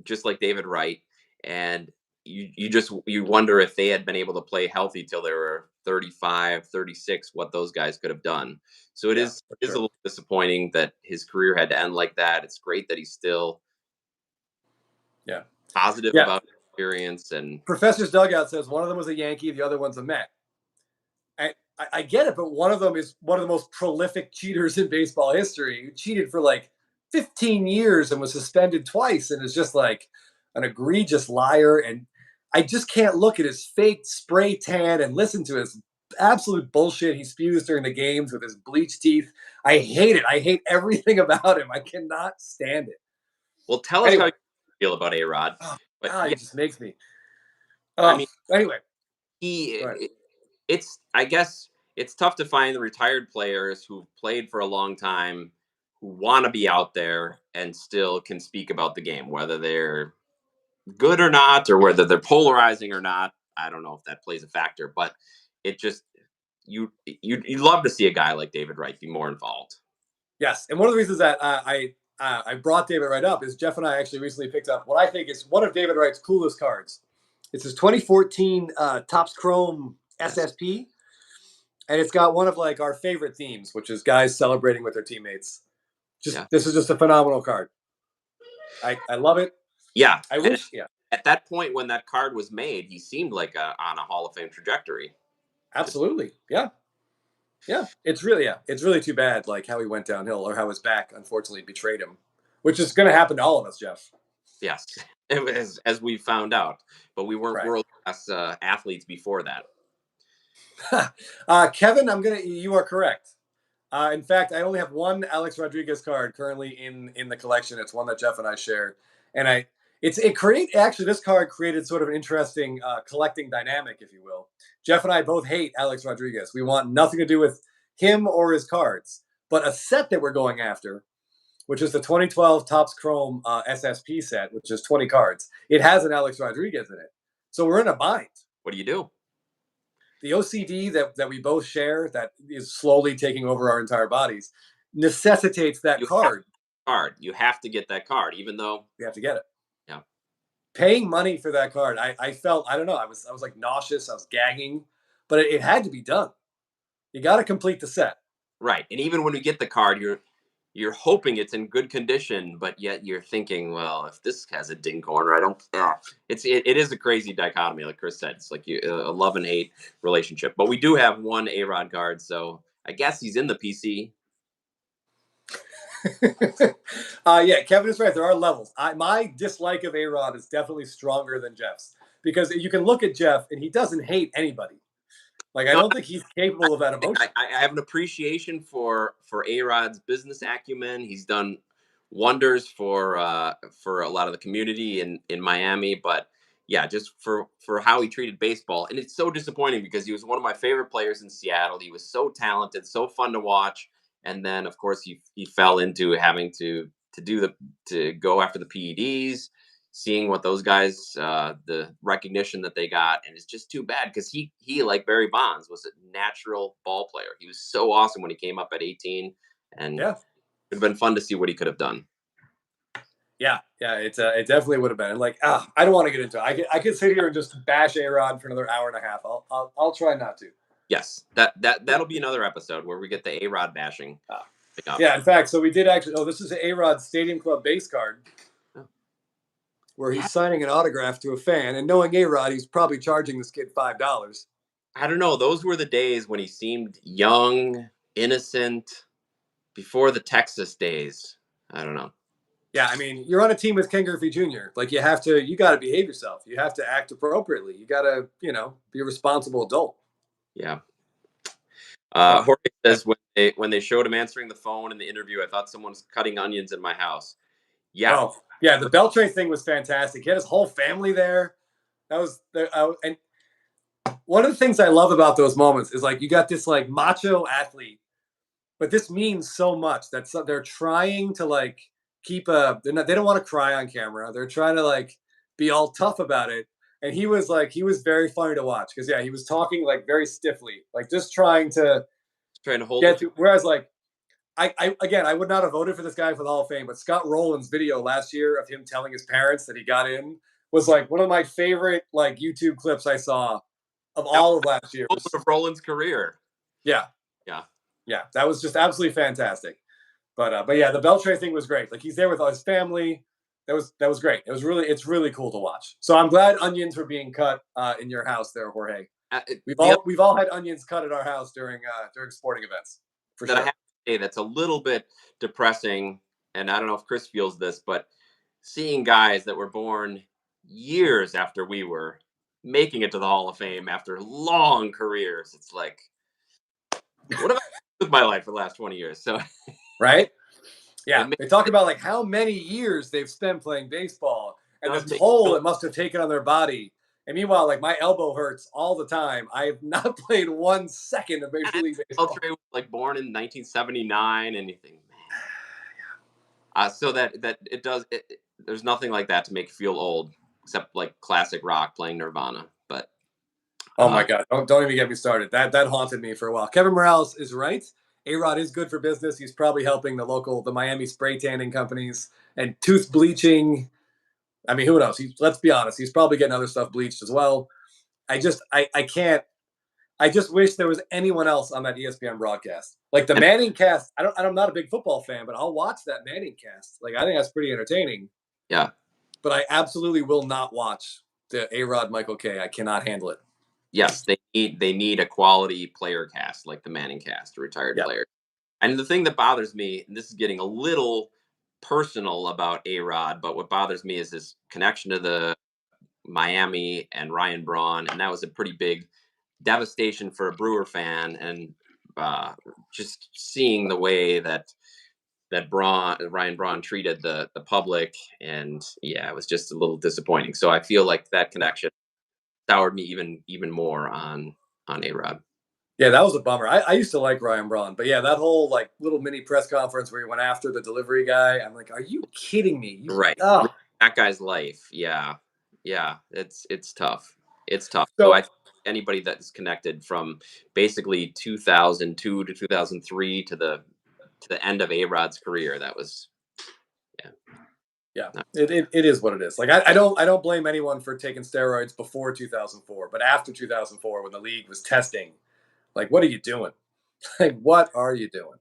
just like David Wright. And you wonder if they had been able to play healthy till they were 35, 36, what those guys could have done. So yeah, for it is a sure. little disappointing that his career had to end like that. It's great that he's still Yeah, positive yeah. about experience and Professor's dugout says one of them was a Yankee, the other one's a Met. I get it, but one of them is one of the most prolific cheaters in baseball history. He cheated for like 15 years and was suspended twice and is just like an egregious liar. And I just can't look at his fake spray tan and listen to his absolute bullshit he spews during the games with his bleached teeth. I hate it. I hate everything about him. I cannot stand it. well, tell us how Anyway, you feel about A Rod. oh But God, he yeah, just makes me. I Oh, mean, anyway, go ahead. he it's I guess it's tough to find the retired players who've played for a long time who want to be out there and still can speak about the game, whether they're good or not, or whether they're polarizing or not. I don't know if that plays a factor, but it just you love to see a guy like David Wright be more involved. Yes, and one of the reasons that I brought David Wright up is Jeff and I actually recently picked up what I think is one of David Wright's coolest cards. It's his 2014 Topps Chrome Yes. SSP, and it's got one of like our favorite themes, which is guys celebrating with their teammates. Just Yeah. this is just a phenomenal card. I love it. Yeah. I And wish, yeah, at that point when that card was made, he seemed like on a Hall of Fame trajectory. Just absolutely, yeah, yeah. It's really too bad like how he went downhill or how his back unfortunately betrayed him, which is going to happen to all of us, Jeff. yes. as we found out, but we weren't Right. world class athletes before that. Kevin, you are correct. In fact, I only have one Alex Rodriguez card currently in the collection. It's one that Jeff and I share, and it create actually this card created sort of an interesting collecting dynamic, if you will. Jeff and I both hate Alex Rodriguez. We want nothing to do with him or his cards. But a set that we're going after, which is the 2012 Topps Chrome SSP set, which is 20 cards, it has an Alex Rodriguez in it. So we're in a bind. What do you do? The OCD that we both share, that is slowly taking over our entire bodies, necessitates that You have card. card. You have to get that card, even though. We have to get it. Yeah. Paying money for that card, I felt, I don't know, I was like nauseous, I was gagging, but it had to be done. You got to complete the set. Right. And even when we get the card, you're hoping it's in good condition, but yet you're thinking, well, if this has a ding corner, I don't. It is a crazy dichotomy, like Chris said. It's like a love and hate relationship. But we do have one A-Rod card, so I guess he's in the PC. Yeah, Kevin is right. There are levels. My dislike of A-Rod is definitely stronger than Jeff's, because you can look at Jeff and he doesn't hate anybody. Like, I No, don't think he's capable of that emotion. I have an appreciation for A-Rod's business acumen. He's done wonders for a lot of the community in Miami, but yeah, just for how he treated baseball. And it's so disappointing because he was one of my favorite players in Seattle. He was so talented, so fun to watch. And then of course he fell into having to go after the PEDs, seeing what those guys, the recognition that they got, and it's just too bad because he like Barry Bonds was a natural ball player. He was so awesome when he came up at 18, and Yeah, it would have been fun to see what he could have done. yeah. It definitely would have been. And like, I don't want to get into it. I could sit here and just bash A-Rod for another hour and a half. I'll try not to. Yes, that'll be another episode where we get the A-Rod bashing. Yeah, in fact, so we did actually. Oh, this is an A-Rod Stadium Club base card, where he's signing an autograph to a fan, and knowing A-Rod, he's probably charging this kid $5. I don't know. Those were the days when he seemed young, innocent, before the Texas days. I don't know. Yeah, I mean, you're on a team with Ken Griffey Jr. Like, you got to behave yourself. You have to act appropriately. You got to, be a responsible adult. Yeah. Jorge says when they showed him answering the phone in the interview, I thought someone was cutting onions in my house. Yeah. Oh, yeah. The Beltray thing was fantastic. He had his whole family there. That was and one of the things I love about those moments is, like, you got this like macho athlete, but this means so much that they're trying to like they don't want to cry on camera. They're trying to like be all tough about it. And he was very funny to watch because, yeah, he was talking like very stiffly, like just trying to hold get it. to. Whereas, like, I would not have voted for this guy for the Hall of Fame, but Scott Rowland's video last year of him telling his parents that he got in was like one of my favorite like YouTube clips I saw of all of last year. Of Roland's career. Yeah, that was just absolutely fantastic. But yeah, the Beltray thing was great. Like, he's there with his family. That was great. It's really cool to watch. So I'm glad onions were being cut in your house there, Jorge. We've all had onions cut at our house during sporting events. For sure. I have to say that's a little bit depressing, and I don't know if Chris feels this, but seeing guys that were born years after we were making it to the Hall of Fame after long careers, it's like, what have I done with my life for the last 20 years? So right. Yeah, they talk about like how many years they've spent playing baseball and the toll it must have taken on their body. And meanwhile, like, my elbow hurts all the time. I have not played 1 second of Major League Baseball. Beltray was like born in 1979, and you think, man. So that it does. There's nothing like that to make you feel old, except like classic rock playing Nirvana. But oh my God, don't even get me started. That haunted me for a while. Kevin Morales is right. A-Rod is good for business. He's probably helping the Miami spray tanning companies and tooth bleaching. I mean, who knows? Let's be honest. He's probably getting other stuff bleached as well. I can't. I just wish there was anyone else on that ESPN broadcast. Like the Manning cast. I'm not a big football fan, but I'll watch that Manning cast. Like, I think that's pretty entertaining. Yeah. But I absolutely will not watch the A-Rod Michael K. I cannot handle it. Yes, they need a quality player cast like the Manning cast, a retired player. And the thing that bothers me, and this is getting a little personal about A-Rod, but what bothers me is his connection to the Miami and Ryan Braun, and that was a pretty big devastation for a Brewer fan. And just seeing the way that Ryan Braun treated the public, and yeah, it was just a little disappointing. So I feel like that connection soured me even more on A-Rod. Yeah, that was a bummer. I used to like Ryan Braun, but yeah, that whole like little mini press conference where he went after the delivery guy, I'm like, are you kidding me? Right. Oh, That guy's life. Yeah. Yeah. It's tough. It's tough. So I so think anybody that's connected from basically 2002 to 2003 to the end of A-Rod's career, that was yeah. yeah, Not, it is what it is. Like I don't blame anyone for taking steroids before 2004, but after 2004, when the league was testing, like, what are you doing? Like, what are you doing?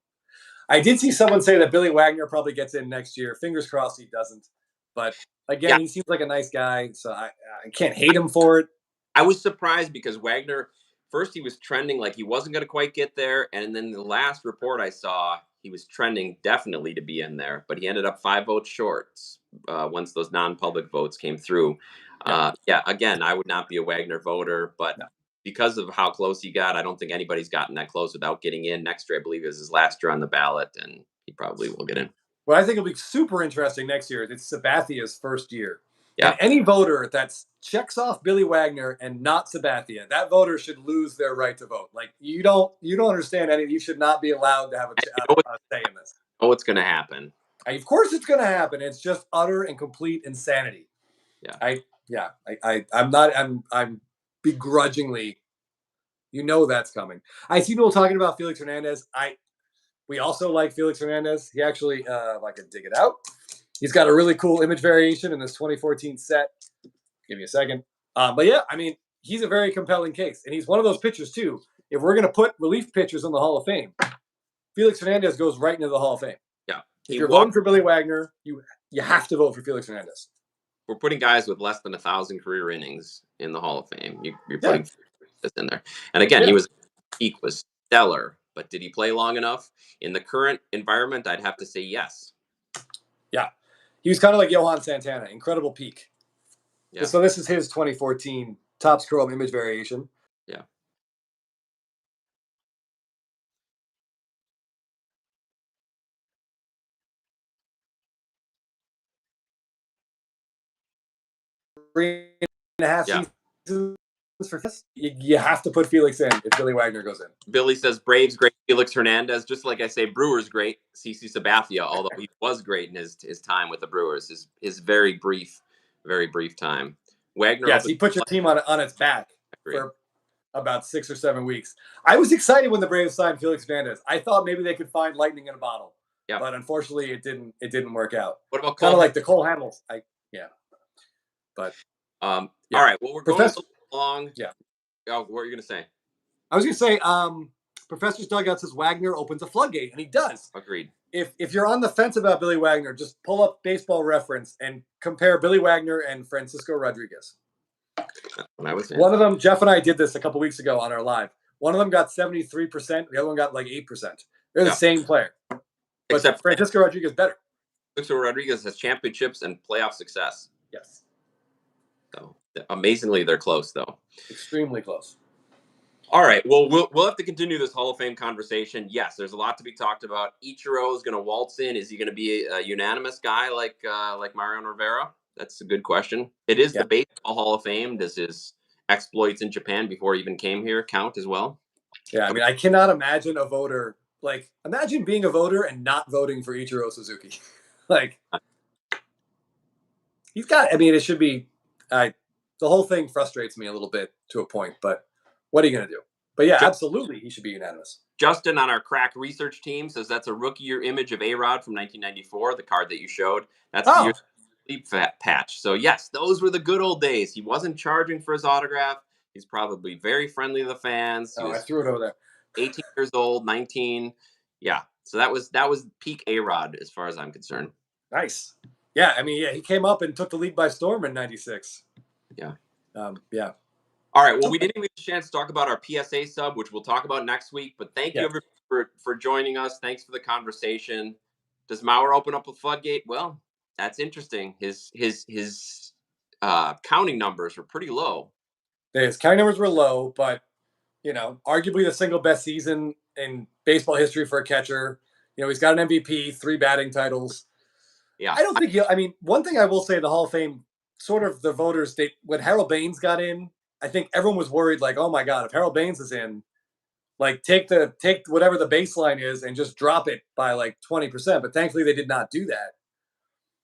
I did see someone say that Billy Wagner probably gets in next year. Fingers crossed he doesn't. But yeah. again, he seems like a nice guy, so I can't hate him for it. I was surprised because Wagner, first he was trending like he wasn't going to quite get there, and then the last report I saw, he was trending definitely to be in there, but he ended up 5 votes short once those non-public votes came through. Yeah, Yeah, again, I would not be a Wagner voter, but no. because of how close he got, I don't think anybody's gotten that close without getting in. Next year, I believe, is his last year on the ballot, and he probably will get in. What I think will be super interesting next year, it's Sabathia's first year. And Yeah, any voter that checks off Billy Wagner and not Sabathia, that voter should lose their right to vote. Like you don't understand any. You should not be allowed to have I know, a say in this. what's going to happen. Of course, it's going to happen. It's just utter and complete insanity. Yeah, I yeah. I'm not. I'm begrudgingly. You know that's coming. I see people talking about Felix Hernandez. We also like Felix Hernandez. He actually, if I can dig it out, he's got a really cool image variation in this 2014 set. Give me a second. But yeah, I mean, he's a very compelling case, and he's one of those pitchers too. If we're gonna put relief pitchers in the Hall of Fame, Felix Hernandez goes right into the Hall of Fame. yeah. If He you're walked. voting for Billy Wagner, you have to vote for Felix Hernandez. We're putting guys with less than 1,000 career innings in the Hall of Fame. You're Yeah, putting this in there, and again, yeah, he was peak was stellar, but did he play long enough in the current environment? I'd have to say yes. yeah. He was kind of like Johan Santana, incredible peak. Yeah, So this is his 2014 Topps Chrome image variation. yeah, Three and a half yeah. seasons for this. You have to put Felix in if Billy Wagner goes in. Billy says Braves great, Felix Hernandez. Just like I say, Brewers great, CC Sabathia. Although he was great in his time with the Brewers, his very brief time. Wagner Yes, opened. he put your team on its back Agree. for about 6 or 7 weeks. I was excited when the Braves signed Felix Hernandez. I thought maybe they could find lightning in a bottle, Yeah. but unfortunately, it didn't. It didn't work out. What about Kind of Cole? like the Cole Hamels. Yeah, but yeah. All right. Well, we're going a Professor. little long. Yeah, Oh, what are you going to say? I was gonna say. Professor's dugout says Wagner opens a floodgate, and he does. Agreed. If you're on the fence about Billy Wagner, just pull up Baseball Reference and compare Billy Wagner and Francisco Rodriguez. When I was in. One of them, Jeff and I did this a couple weeks ago on our live. One of them got 73%. The other one got like 8%. They're the Yeah. same player, but Except Francisco Rodriguez better. Francisco Rodriguez has championships and playoff success. Yes, So amazingly, they're close though. extremely close. All right. Well, we'll have to continue this Hall of Fame conversation. Yes, there's a lot to be talked about. Ichiro is going to waltz in. Is he going to be a unanimous guy like Mariano Rivera? That's a good question. It is Yeah, the Baseball Hall of Fame. Does his exploits in Japan before he even came here count as well? yeah. I mean, I cannot imagine a voter imagine being a voter and not voting for Ichiro Suzuki. Like he's got. I mean, it should be. I the whole thing frustrates me a little bit to a point, but what are you going to do? But yeah, absolutely, he should be unanimous. Justin on our crack research team says that's a rookie year image of A-Rod from 1994, the card that you showed. That's the year Oh, sleep patch. So yes, those were the good old days. He wasn't charging for his autograph. He's probably very friendly to the fans. He oh, I was threw it over there. 18 years old, 19. Yeah. So that was peak A-Rod as far as I'm concerned. Nice. Yeah, I mean, yeah, he came up and took the league by storm in '96. Yeah. Yeah. All right. Well, we didn't even get a chance to talk about our PSA sub, which we'll talk about next week. But thank you Yeah. everybody for joining us. Thanks for the conversation. Does Mauer open up a floodgate? Well, that's interesting. His counting numbers were pretty low. His carry numbers were low, but arguably the single best season in baseball history for a catcher. He's got an MVP, 3 batting titles. Yeah, I don't think I mean, one thing I will say, the Hall of Fame, sort of the voters, when Harold Baines got in, I think everyone was worried, like, oh my God, if Harold Baines is in, like, take whatever the baseline is and just drop it by like 20%. But thankfully they did not do that.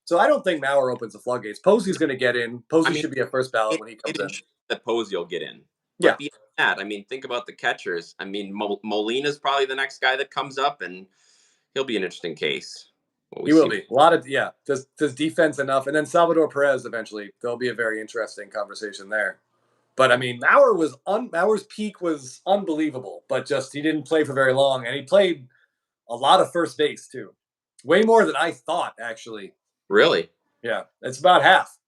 So I don't think Mauer opens the floodgates. Posey's going to get in. I Posey mean, should be a first ballot it, when he it comes in. ensures that Posey will get in. Yeah, But beyond that, I mean, think about the catchers. I mean, Molina's probably the next guy that comes up, and he'll be an interesting case. What we he will see. be. A lot of, yeah. Does defense enough? And then Salvador Perez eventually. There'll be a very interesting conversation there. But I mean, Mauer's peak was unbelievable, but just he didn't play for very long, and he played a lot of first base too, way more than I thought. Actually, Really? yeah, it's about half.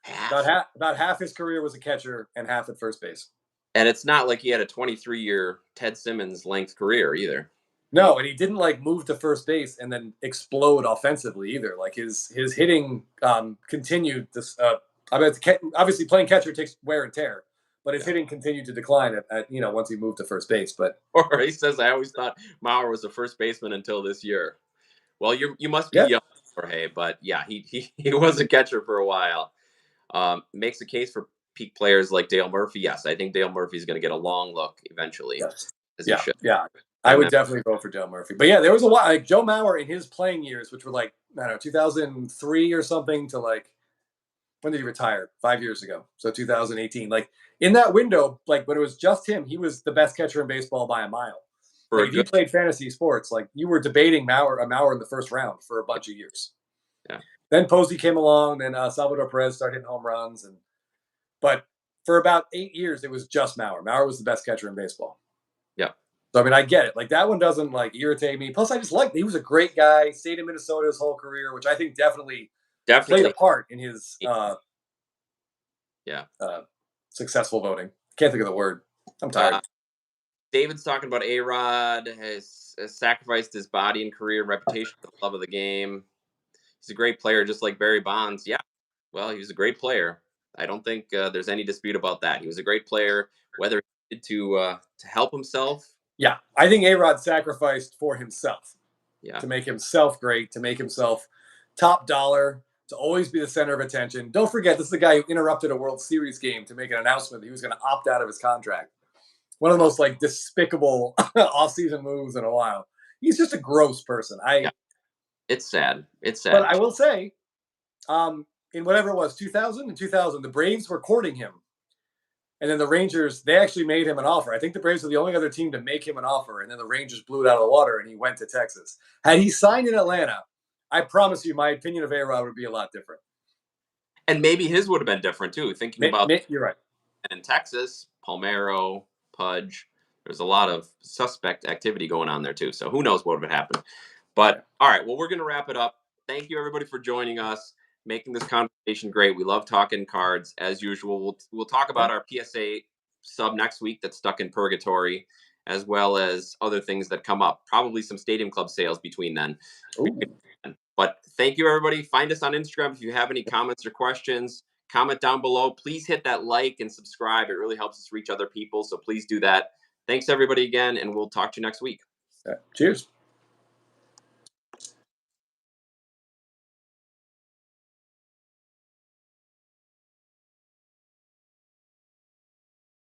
Half. About half his career was a catcher and half at first base. And it's not like he had a 23-year Ted Simmons length career either. No, and he didn't like move to first base and then explode offensively either. Like his hitting continued this. I mean, obviously playing catcher takes wear and tear, but his Yeah. hitting continued to decline at once he moved to first base. But Or he says, I always thought Mauer was a first baseman until this year. Well, you must be yeah, young, Jorge, but yeah, he was a catcher for a while. Makes a case for peak players like Dale Murphy. Yes, I think Dale Murphy is going to get a long look eventually, yes, as he yeah, should. yeah. I And would then, definitely vote for Joe Murphy. But yeah, there was a while like Joe Mauer in his playing years, which were like, I don't know, 2003 or something, to like, when did he retire? 5 years ago. So 2018. Like, in that window, like when it was just him, he was the best catcher in baseball by a mile. for Like, a if you good, played fantasy sports, like, you were debating Mauer in the first round for a bunch of years. yeah, Then Posey came along, then Salvador Perez started hitting home runs, but for about 8 years it was just Mauer. Mauer was the best catcher in baseball. yeah, So I mean, I get it. Like, that one doesn't like irritate me. Plus, I just like he was a great guy. Stayed in Minnesota his whole career, which I think definitely played a definitely. part in his Yeah. successful voting. Can't think of the word. I'm Uh, tired. David's talking about A-Rod has sacrificed his body and career and reputation for the love of the game. He's a great player, just like Barry Bonds. Yeah, well, he was a great player. I don't think there's any dispute about that. He was a great player, whether he did to help himself. Yeah, I think A-Rod sacrificed for himself Yeah, to make himself great, to make himself top dollar, to always be the center of attention. Don't forget, this is the guy who interrupted a World Series game to make an announcement that he was going to opt out of his contract. One of the most like despicable off-season moves in a while. He's just a gross person. yeah. It's sad. It's But sad. I will say, in whatever it was, 2000, the Braves were courting him. And then the Rangers, they actually made him an offer. I think the Braves were the only other team to make him an offer. And then the Rangers blew it out of the water and he went to Texas. Had he signed in Atlanta, I promise you my opinion of A-Rod would be a lot different. And maybe his would have been different too. Thinking about You're right. in Texas, Palmero, Pudge. There's a lot of suspect activity going on there too. So who knows what would happen. But all right, well, we're going to wrap it up. Thank you everybody for joining us, making this conversation great. We love talking cards as usual. We'll talk about our PSA sub next week that's stuck in purgatory, as well as other things that come up. Probably some Stadium Club sales between then. Ooh. But thank you everybody. Find us on Instagram if you have any comments or questions. Comment down below. Please hit that like and subscribe. It really helps us reach other people. So please do that. Thanks everybody again, and we'll talk to you next week. Cheers.